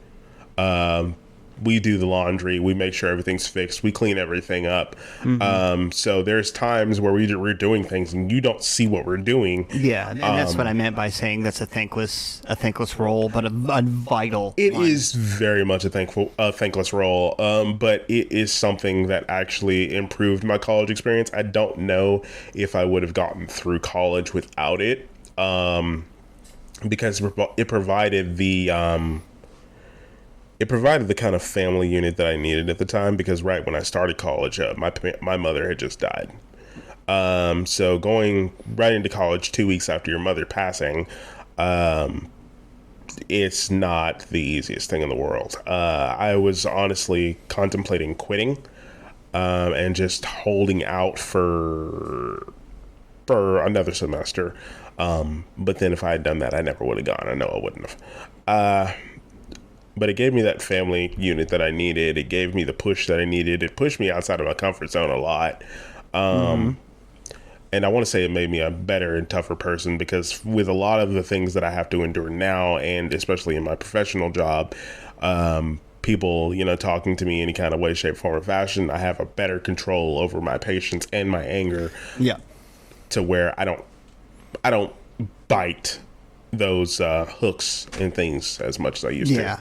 We do the laundry, we make sure everything's fixed, we clean everything up. So there's times where we're doing things and you don't see what we're doing. Yeah, and that's what I meant by saying that's a thankless role, but a vital. It one. is very much a thankless role, but it is something that actually improved my college experience. I don't know if I would have gotten through college without it, because it provided the kind of family unit that I needed at the time, because right when I started college, my mother had just died. So going right into college 2 weeks after your mother passing, it's not the easiest thing in the world. I was honestly contemplating quitting, and just holding out for another semester. But then if I had done that, I never would have gone. I know I wouldn't have. But it gave me that family unit that I needed. It gave me the push that I needed. It pushed me outside of my comfort zone a lot. And I want to say it made me a better and tougher person, because with a lot of the things that I have to endure now, and especially in my professional job, people, talking to me any kind of way, shape, form, or fashion, I have a better control over my patience and my anger. Yeah. To where I don't bite those hooks and things as much as I used to. Yeah.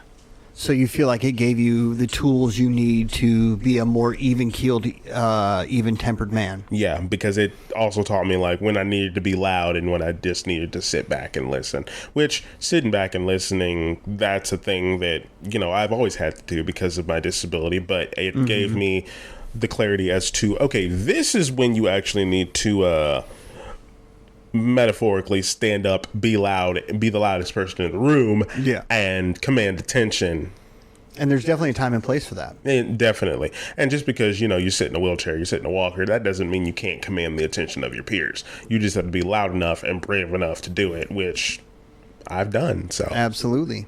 So you feel like it gave you the tools you need to be a more even-keeled, even-tempered man. Yeah, because it also taught me like when I needed to be loud and when I just needed to sit back and listen. Which, sitting back and listening, that's a thing that, I've always had to do because of my disability. But it gave me the clarity as to, okay, this is when you actually need to metaphorically stand up, be loud, and be the loudest person in the room, and command attention. And there's definitely a time and place for that. Definitely. And just because, you sit in a wheelchair, you sit in a walker, that doesn't mean you can't command the attention of your peers. You just have to be loud enough and brave enough to do it, which I've done. So Absolutely.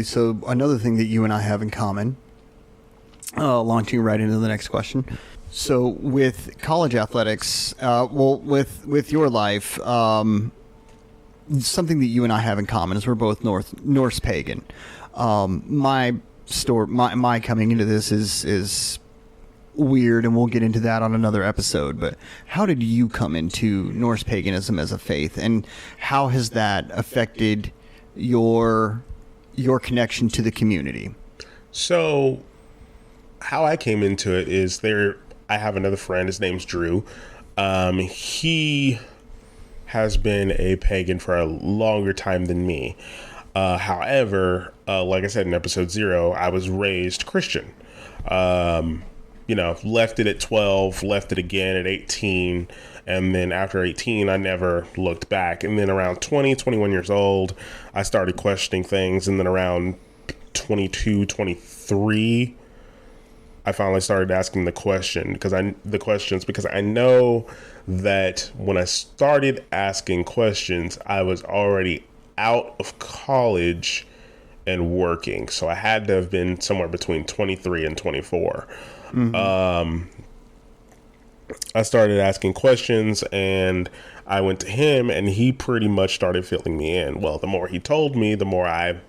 So another thing that you and I have in common, launching right into the next question. So with college athletics, with your life, something that you and I have in common is we're both Norse pagan. My coming into this is weird, and we'll get into that on another episode. But how did you come into Norse paganism as a faith, and how has that affected your connection to the community? So how I came into it is I have another friend. His name's Drew. He has been a pagan for a longer time than me. However, like I said in episode 0, I was raised Christian. Left it at 12, left it again at 18. And then after 18, I never looked back. And then around 20, 21 years old, I started questioning things. And then around 22, 23, I finally started asking the questions because I know that when I started asking questions, I was already out of college and working. So I had to have been somewhere between 23 and 24. I started asking questions, and I went to him, and he pretty much started filling me in. Well, the more he told me, the more I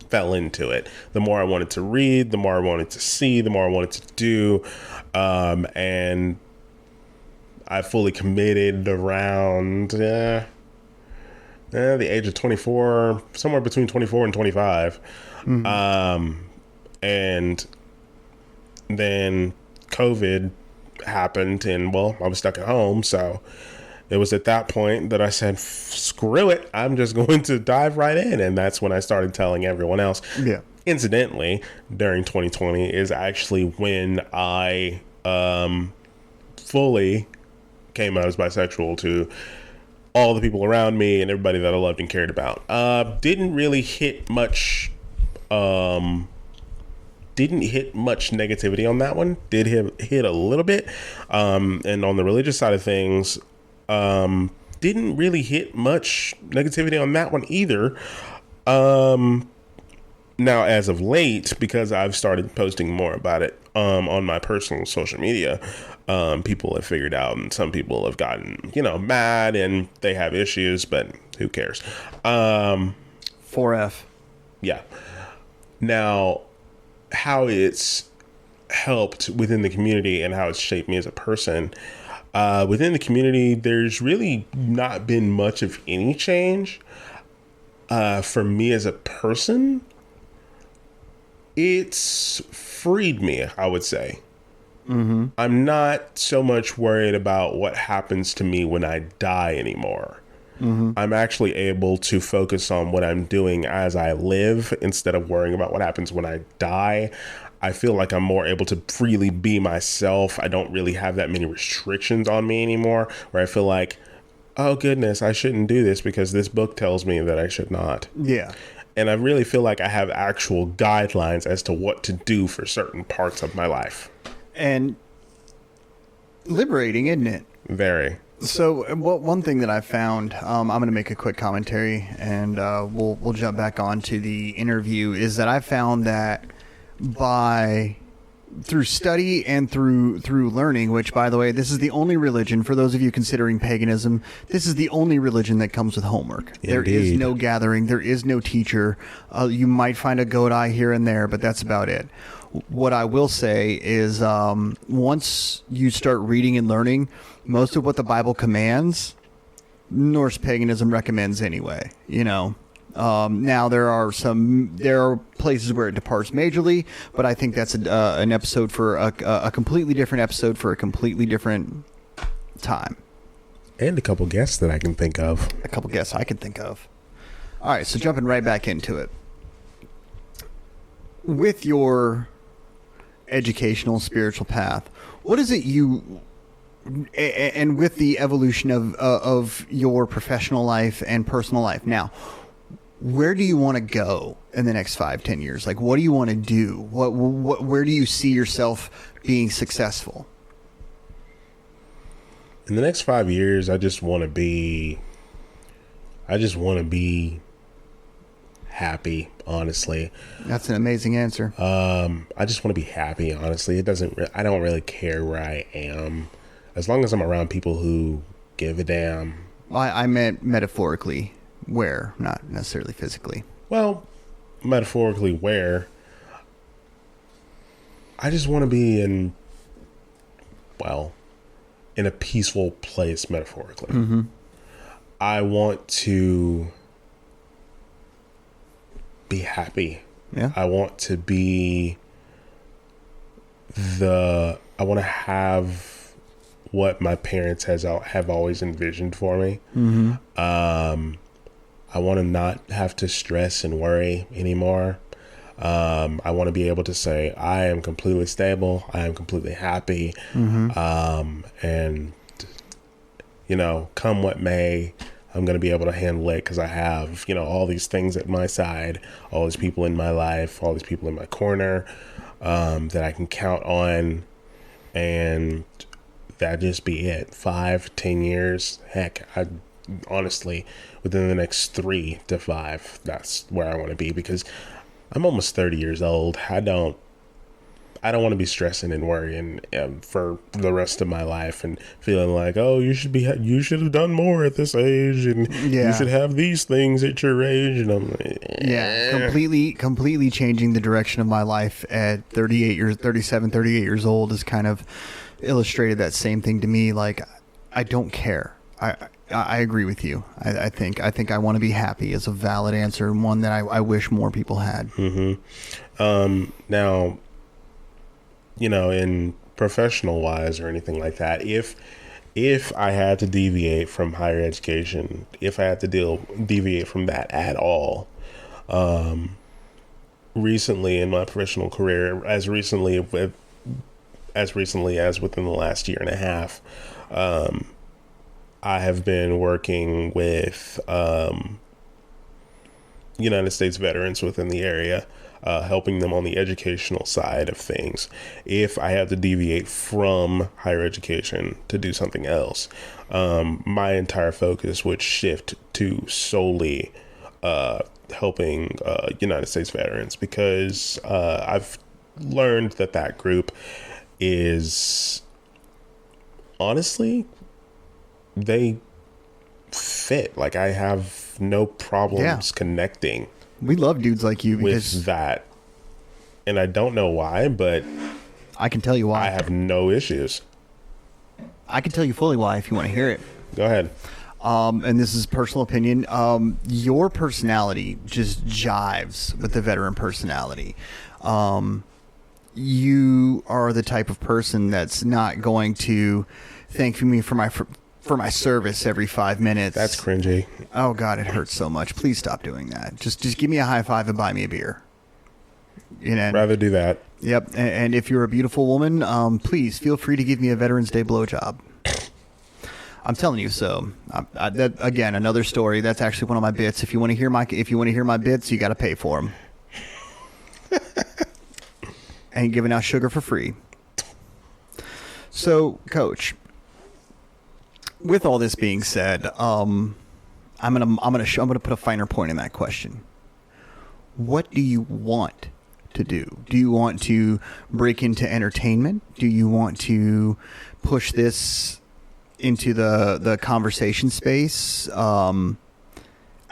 fell into it. The more I wanted to read, the more I wanted to see, the more I wanted to do. And I fully committed around the age of 24, somewhere between 24 and 25. And then COVID happened, and I was stuck at home. So it was at that point that I said, screw it, I'm just going to dive right in. And that's when I started telling everyone else. Yeah. Incidentally, during 2020 is actually when I fully came out as bisexual to all the people around me and everybody that I loved and cared about. Didn't really hit much didn't hit much negativity on that one. Did hit a little bit. And on the religious side of things, didn't really hit much negativity on that one either. Now, as of late, because I've started posting more about it on my personal social media, people have figured out, and some people have gotten, mad and they have issues, but who cares? 4F. Yeah. Now, how it's helped within the community and how it's shaped me as a person. Within the community, there's really not been much of any change. For me as a person, it's freed me, I would say. Mm-hmm. I'm not so much worried about what happens to me when I die anymore. Mm-hmm. I'm actually able to focus on what I'm doing as I live instead of worrying about what happens when I die. I feel like I'm more able to freely be myself. I don't really have that many restrictions on me anymore, where I feel like, oh goodness, I shouldn't do this because this book tells me that I should not. Yeah. And I really feel like I have actual guidelines as to what to do for certain parts of my life. And liberating, isn't it? Very. So one thing that I found, I'm going to make a quick commentary, and we'll jump back on to the interview, is that I found that through study and through learning, which, by the way, this is the only religion, for those of you considering paganism, this is the only religion that comes with homework. Indeed. There is no gathering. There is no teacher. You might find a goat eye here and there, but that's about it. What I will say is once you start reading and learning, most of what the Bible commands, Norse paganism recommends anyway, Now there are places where it departs majorly, but I think that's an episode for a completely different episode for a completely different time. And a couple guests that I can think of. All right, so jumping right back into it. With your educational spiritual path, what is it and with the evolution of your professional life and personal life now, where do you want to go in the next 5-10 years? Like, what do you want to do? Where do you see yourself being successful? In the next 5 years, I just want to be happy, honestly. That's an amazing answer. I just want to be happy, honestly. I don't really care where I am, as long as I'm around people who give a damn. I meant metaphorically. Where, not necessarily physically. Well, metaphorically where. I just want to be in a peaceful place, metaphorically. Mm-hmm. I want to be happy. Yeah. I want to have what my parents have always envisioned for me. Mm-hmm. I want to not have to stress and worry anymore. I want to be able to say, I am completely stable. I am completely happy. Mm-hmm. And, come what may, I'm going to be able to handle it because I have, all these things at my side, all these people in my life, all these people in my corner that I can count on. And that just be it. 5-10 years. Heck, honestly, within the next 3 to 5, that's where I want to be, because I'm almost 30 years old. I don't want to be stressing and worrying for the rest of my life and feeling like, oh, you should have done more at this age, and you should have these things at your age. And I'm like, completely changing the direction of my life at 38 years old has kind of illustrated that same thing to me. Like, I don't care. I agree with you. I think I want to be happy is a valid answer, and one that I wish more people had. Mm-hmm. Now, in professional wise or anything like that, if I had to deviate from higher education, if I had to deviate from that at all, recently in my professional career, as recently as within the last year and a half, I have been working with United States veterans within the area. helping them on the educational side of things. If I have to deviate from higher education to do something else, my entire focus would shift to solely helping United States veterans, because I've learned that group is, honestly, they fit. Like, I have no problems connecting. We love dudes like you because with that, and I don't know why, but I can tell you why. I have no issues. I can tell you fully why if you want to hear it. Go ahead. And this is personal opinion. Your personality just jives with the veteran personality. You are the type of person that's not going to thank me for my service every 5 minutes. That's cringy. Oh God, it hurts so much. Please stop doing that. Just give me a high five and buy me a beer. You know. Rather do that. Yep. And if you're a beautiful woman, please feel free to give me a Veterans Day blowjob. I'm telling you. So that, again, another story. That's actually one of my bits. If you want to hear my bits, you got to pay for them. Ain't giving out sugar for free. So, Coach, with all this being said, I'm gonna put a finer point in that question. What do you want to do? Do you want to break into entertainment? Do you want to push this into the conversation space?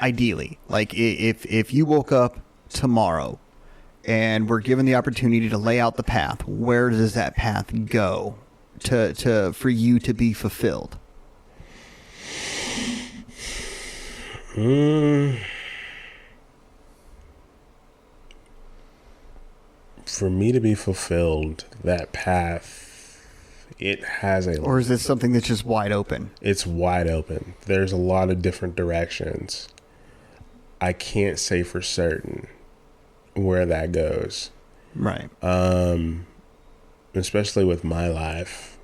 Ideally, like if you woke up tomorrow and were given the opportunity to lay out the path, where does that path go to for you to be fulfilled? For me to be fulfilled, that path, it has a... Or is this something that's just wide open? It's wide open. There's a lot of different directions. I can't say for certain where that goes. Right. Especially with my life.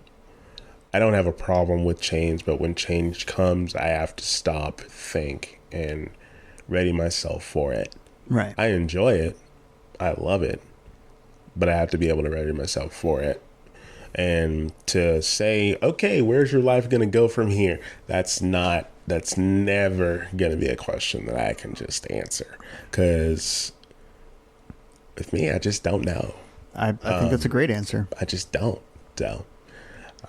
I don't have a problem with change, but when change comes, I have to stop, think, and ready myself for it. Right. I enjoy it. I love it. But I have to be able to ready myself for it. And to say, okay, where's your life going to go from here? That's never going to be a question that I can just answer. Because with me, I just don't know. I think that's a great answer. I just don't. So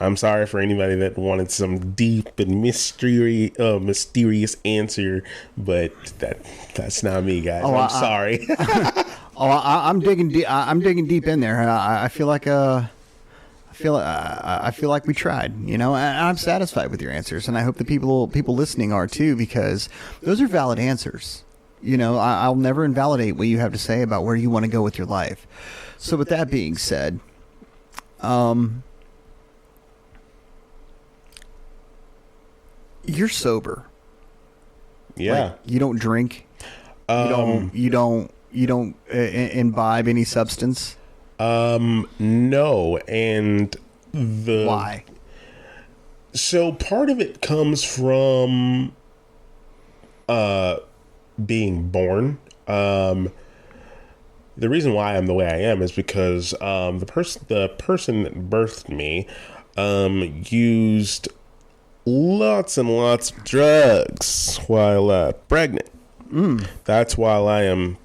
I'm sorry for anybody that wanted some deep and mysterious answer, but that's not me, guys. I'm sorry. I'm digging deep. I'm digging deep in there. I feel like I feel like we tried, you know, and I'm satisfied with your answers, and I hope the people listening are too, because those are valid answers. You know, I'll never invalidate what you have to say about where you want to go with your life. So with that being said, you're sober. Yeah. Like, you don't drink. You don't imbibe any substance. No. And why? So part of it comes from being born. The reason why I'm the way I am is because the person that birthed me used lots and lots of drugs while pregnant. That's why I am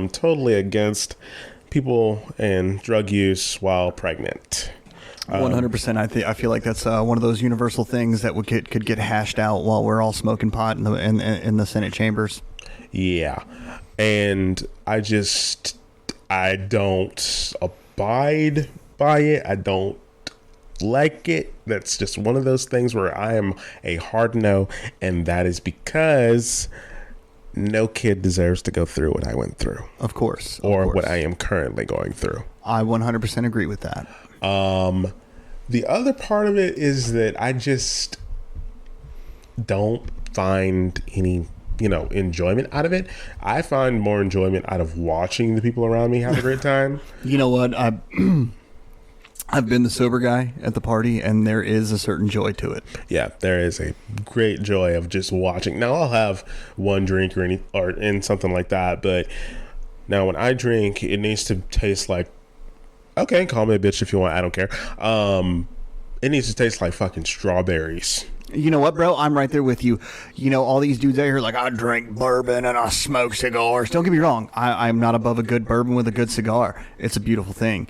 totally against people and drug use while pregnant. 100%. I feel like that's one of those universal things that could get hashed out while we're all smoking pot in the Senate chambers. Yeah, and I don't abide by it. I don't like it. That's just one of those things where I am a hard no, and that is because no kid deserves to go through what I went through. Of course. What I am currently going through. I 100% agree with that. The other part of it is that I just don't find any, enjoyment out of it. I find more enjoyment out of watching the people around me have a great time. You know what? I've been the sober guy at the party, and there is a certain joy to it. Yeah, there is a great joy of just watching. Now, I'll have one drink or something like that, but Now, when I drink, it needs to taste like, okay, call me a bitch if you want. I don't care. It needs to taste like fucking strawberries. You know what, bro? I'm right there with you. You know, all these dudes out here like, I drink bourbon and I smoke cigars. Don't get me wrong. I'm not above a good bourbon with a good cigar. It's a beautiful thing.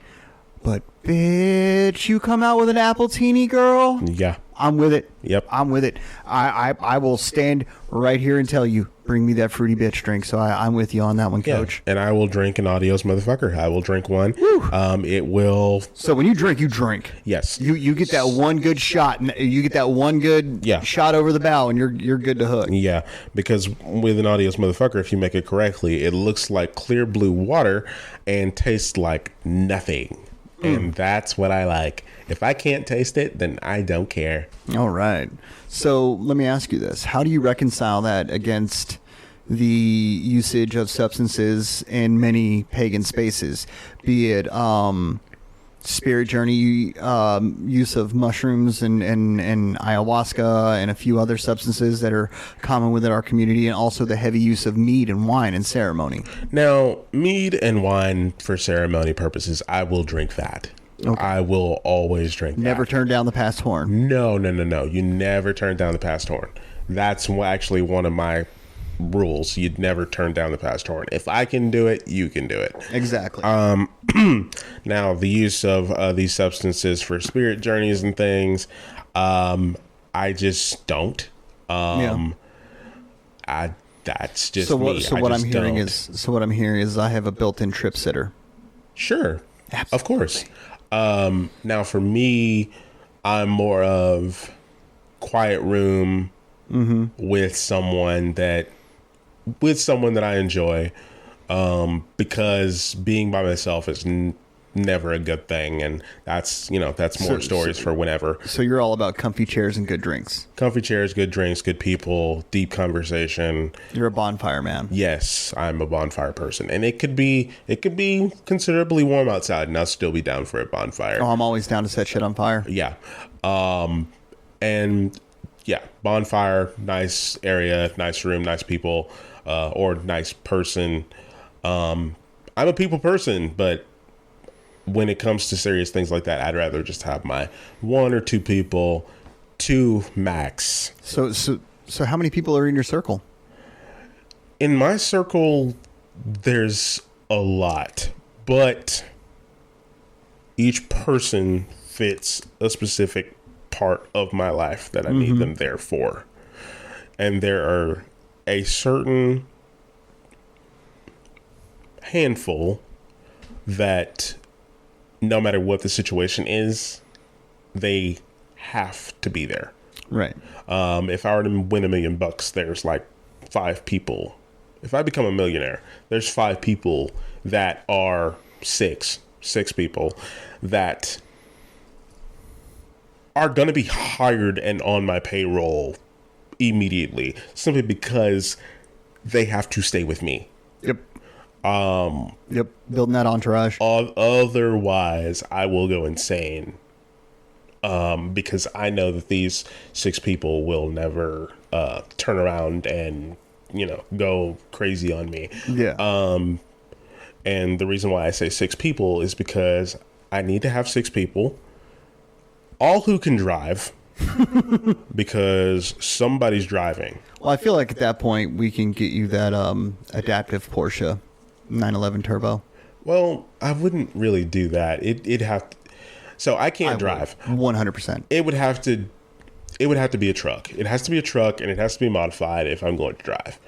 But, bitch, you come out with an Appletini, girl? Yeah. I'm with it. Yep. I'm with it. I will stand right here and tell you, bring me that fruity bitch drink. So I'm with you on that one, Coach. And I will drink an Adios motherfucker. I will drink one. It will. So when you drink, you drink. Yes. You get that one good shot, and you get that one good shot over the bow, and you're good to hook. Yeah, because with an Adios motherfucker, if you make it correctly, it looks like clear blue water and tastes like nothing. And that's what I like. If I can't taste it, then I don't care. All right. So let me ask you this. How do you reconcile that against the usage of substances in many pagan spaces, be it spirit journey, use of mushrooms and ayahuasca and a few other substances that are common within our community, and also the heavy use of mead and wine in ceremony? Now, mead and wine for ceremony purposes, I will drink that. Okay. I will always drink that. Never turn down the past horn. No. You never turn down the past horn. That's actually one of my rules. You'd never turn down the past horn. If I can do it, you can do it. Exactly. Now, the use of these substances for spirit journeys and things, I just don't. That's just me. So what I'm hearing is I have a built-in trip sitter. Sure. Absolutely. Of course. Now for me, I'm more of quiet room with someone that I enjoy, because being by myself is never a good thing, and that's more stories for whenever. So you're all about comfy chairs and good drinks. Comfy chairs, good drinks, good people, deep conversation. You're a bonfire man. Yes, I'm a bonfire person, and it could be considerably warm outside, and I'll still be down for a bonfire. Oh, I'm always down to set shit on fire. Yeah, and yeah, bonfire, nice area, nice room, nice people, or nice person. I'm a people person, but when it comes to serious things like that, I'd rather just have my one or two people, two max. So how many people are in your circle? In my circle, there's a lot, but each person fits a specific part of my life that I need them there for. And there are a certain handful that no matter what the situation is, they have to be there. Right. If I were to win $1 million, there's like 5 people. If I become a millionaire, there's 5 people that are six people that are going to be hired and on my payroll immediately, simply because they have to stay with me. Yep. Building that entourage. Otherwise, I will go insane. Because I know that these 6 people will never turn around and, go crazy on me. Yeah. And the reason why I say 6 people is because I need to have 6 people, all who can drive, because somebody's driving. Well, I feel like at that point we can get you that adaptive Porsche 911 Turbo. Well, I wouldn't really do that. It'd have to, so I can't drive. 100%. It would have to be a truck. It has to be a truck, and it has to be modified if I'm going to drive.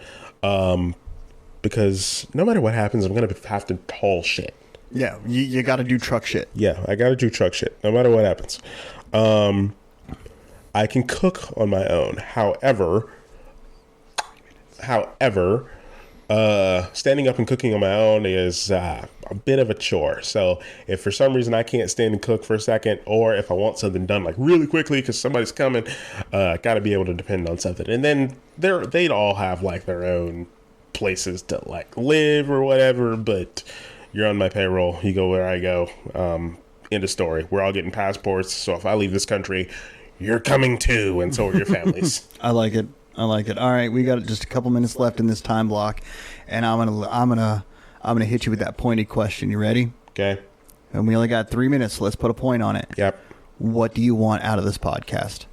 Because no matter what happens, I'm going to have to haul shit. Yeah, you got to do truck shit. Yeah, I got to do truck shit, no matter what happens. I can cook on my own. However, standing up and cooking on my own is a bit of a chore. So if for some reason I can't stand and cook for a second, or if I want something done like really quickly because somebody's coming, got to be able to depend on something. And then they'd all have like their own places to like live or whatever, but you're on my payroll. You go where I go. End of story. We're all getting passports. So if I leave this country, you're coming too, and so are your families. I like it. All right, we got just a couple minutes left in this time block, and I'm gonna I'm going to hit you with that pointed question. You ready? Okay. And we only got 3 minutes, so let's put a point on it. Yep. What do you want out of this podcast?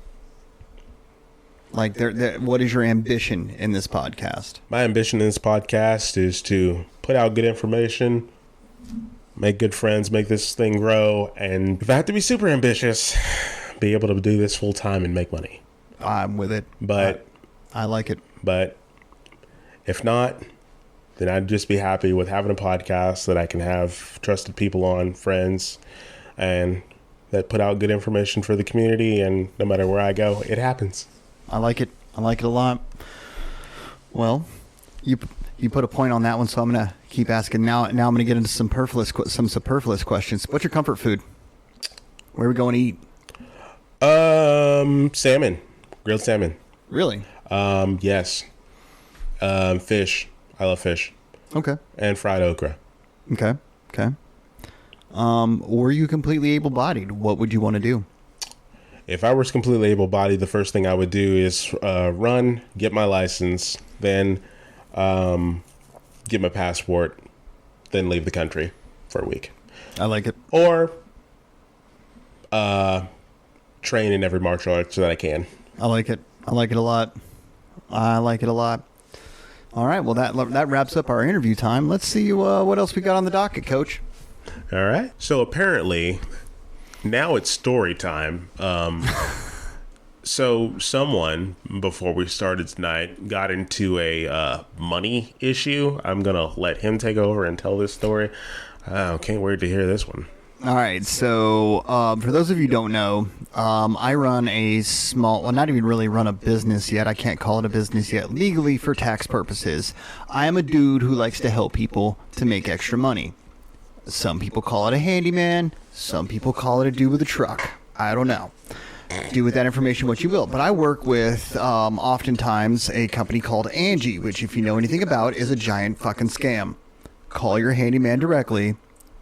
Like, what is your ambition in this podcast? My ambition in this podcast is to put out good information, make good friends, make this thing grow, and if I have to be super ambitious, be able to do this full time and make money. I'm with it. But I like it. But if not, then I'd just be happy with having a podcast that I can have trusted people on, friends, and that put out good information for the community. And no matter where I go, it happens. I like it. I like it a lot. Well, you put a point on that one, so I'm gonna keep asking. Now I'm gonna get into some superfluous questions. What's your comfort food? Where are we going to eat? Salmon, grilled salmon. Really? Yes. Fish. I love fish. Okay. And fried okra. Okay. Were you completely able-bodied? What would you want to do? If I was completely able-bodied, the first thing I would do is run, get my license, then get my passport, then leave the country for a week. I like it. Or train in every martial arts that I can. I like it. I like it a lot. All right. Well, that wraps up our interview time. Let's see what else we got on the docket, Coach. All right. So apparently, now it's story time. So someone, before we started tonight, got into a money issue. I'm going to let him take over and tell this story. Can't wait to hear this one. All right. So for those of you who don't know, I run a small, well, not even really run a business yet. I can't call it a business yet legally for tax purposes. I am a dude who likes to help people to make extra money. Some people call it a handyman. Some people call it a dude with a truck. I don't know. Do with that information what you will. But I work with, oftentimes, a company called Angie, which, if you know anything about, is a giant fucking scam. Call your handyman directly.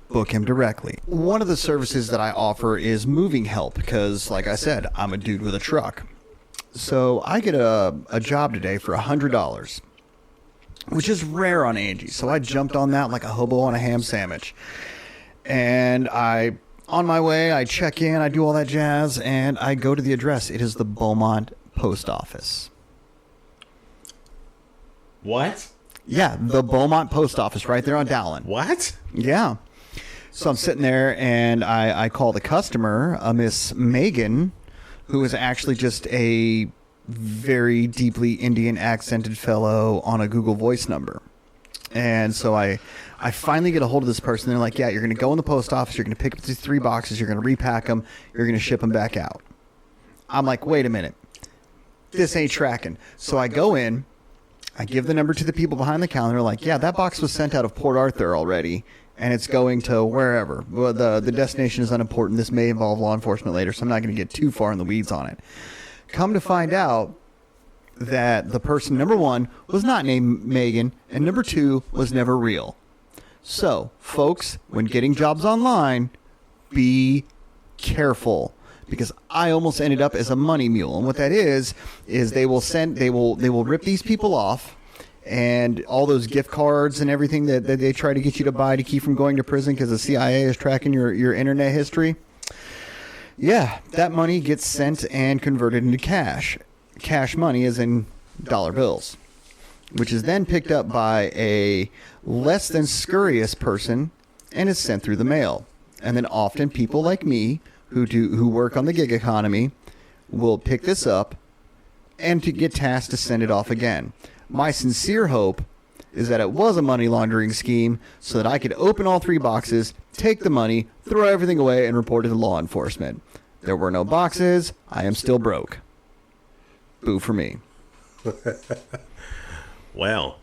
Book him directly. One of the services that I offer is moving help because, like I said, I'm a dude with a truck. So I get a job today for $100, which is rare on Angie. So I jumped on that like a hobo on a ham sandwich. And on my way, I check in, I do all that jazz, and I go to the address. It is the Beaumont Post Office. What? Yeah, the Beaumont Post Office right there on Dowling. What? Yeah. So I'm sitting there, and I call the customer, Miss Megan, who is actually just a very deeply Indian accented fellow on a Google Voice number. And so I finally get a hold of this person. They're like, yeah, you're going to go in the post office. You're going to pick up these 3 boxes. You're going to repack them. You're going to ship them back out. I'm like, wait a minute. This ain't tracking. So I go in. I give the number to the people behind the counter. They're like, yeah, that box was sent out of Port Arthur already. And it's going to wherever. Well, the destination is unimportant. This may involve law enforcement later, so I'm not going to get too far in the weeds on it. Come to find out that the person, number one, was not named Megan, and number two, was never real. So, folks, when getting jobs online, be careful. Because I almost ended up as a money mule. And what that is they will rip these people off. And all those gift cards and everything that they try to get you to buy to keep from going to prison because the CIA is tracking your internet history. Yeah, that money gets sent and converted into cash. Cash money is in dollar bills, which is then picked up by a less than scurrious person and is sent through the mail. And then often people like me who work on the gig economy will pick this up and to get tasked to send it off again. My sincere hope is that it was a money laundering scheme so that I could open all 3 boxes, take the money, throw everything away, and report it to law enforcement. There were no boxes. I am still broke. Boo for me. Well,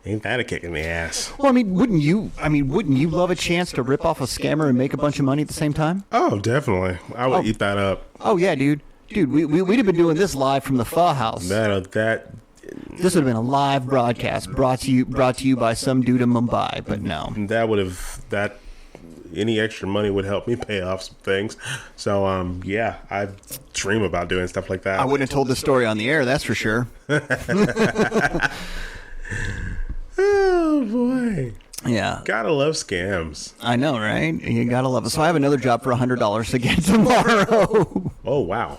ain't that a kick in the ass? Well, wouldn't you love a chance to rip off a scammer and make a bunch of money at the same time? Oh, definitely. I would eat that up. Oh, yeah, dude. Dude, we'd have been doing this live from the Pho House. This would have been a live broadcast brought to you by some dude in Mumbai, but no. Any extra money would help me pay off some things. So, yeah, I dream about doing stuff like that. I wouldn't have told this story on the air, that's for sure. Oh, boy. Yeah. Gotta love scams. I know, right? You gotta love it. So I have another job for $100 again tomorrow. Oh, wow.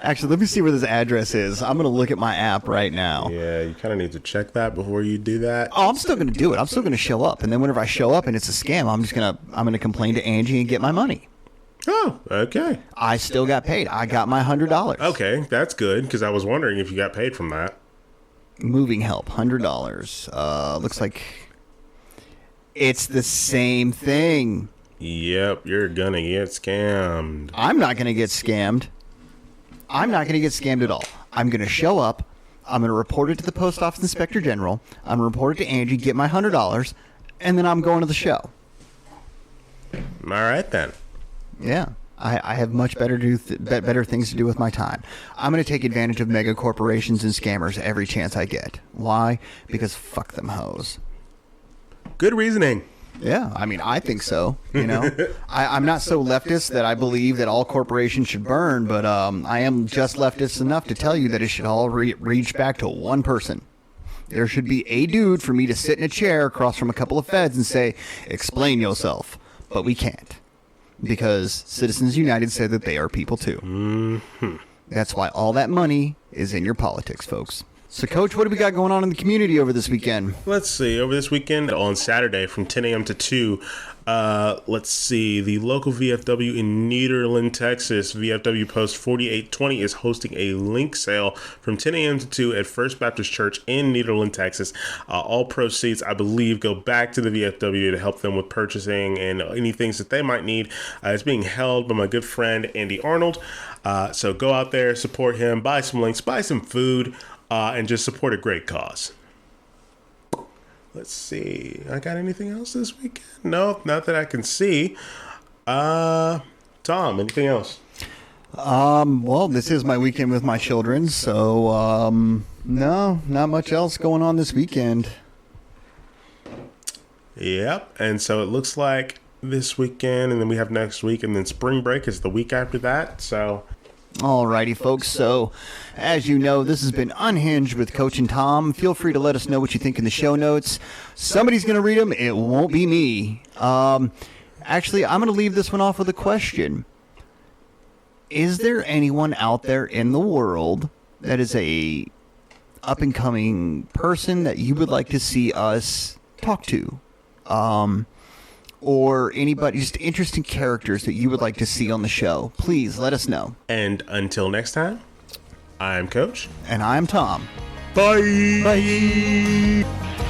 Actually, let me see where this address is. I'm gonna look at my app right now. Yeah, you kind of need to check that before you do that. Oh, I'm still gonna do it. I'm still gonna show up, and then whenever I show up and it's a scam, I'm gonna complain to Angie and get my money. Oh, okay. I still got paid. I got my $100. Okay, that's good, because I was wondering if you got paid from that. Moving help, $100. Looks like it's the same thing. Yep, you're gonna get scammed. I'm not gonna get scammed. I'm not gonna get scammed at all. I'm gonna show up. I'm gonna report it to the Post Office Inspector General. I'm gonna report it to Angie, get my $100, and then I'm going to the show. All right, then. Yeah. I have much better things to do with my time. I'm going to take advantage of mega corporations and scammers every chance I get. Why? Because fuck them hoes. Good reasoning. Yeah, I mean, I think so. You know, I'm not so leftist that I believe that all corporations should burn, but I am just leftist enough to tell you that it should all reach back to one person. There should be a dude for me to sit in a chair across from a couple of feds and say, explain yourself. But we can't. Because Citizens United said that they are people too. Mm-hmm. That's why all that money is in your politics, folks. So, Coach, what do we got going on in the community over this weekend? Let's see. Over this weekend, on Saturday from 10 a.m. to 2, let's see. The local VFW in Nederland, Texas, VFW Post 4820, is hosting a link sale from 10 a.m. to 2 at First Baptist Church in Nederland, Texas. All proceeds, I believe, go back to the VFW to help them with purchasing and any things that they might need. It's being held by my good friend, Andy Arnold. So go out there, support him, buy some links, buy some food, and just support a great cause. Let's see. I got anything else this weekend? No, not that I can see. Tom, anything else? Well, this is my weekend with my children, so no, not much else going on this weekend. Yep. And so it looks like this weekend, and then we have next week, and then spring break is the week after that. So Alrighty, folks. So, as you know, this has been Unhinged with Coach and Tom. Feel free to let us know what you think in the show notes. Somebody's going to read them. It won't be me. Actually, I'm going to leave this one off with a question. Is there anyone out there in the world that is a up-and-coming person that you would like to see us talk to? Or anybody, just interesting characters that you would like to see on the show, please let us know. And until next time, I'm Coach. And I'm Tom. Bye. Bye.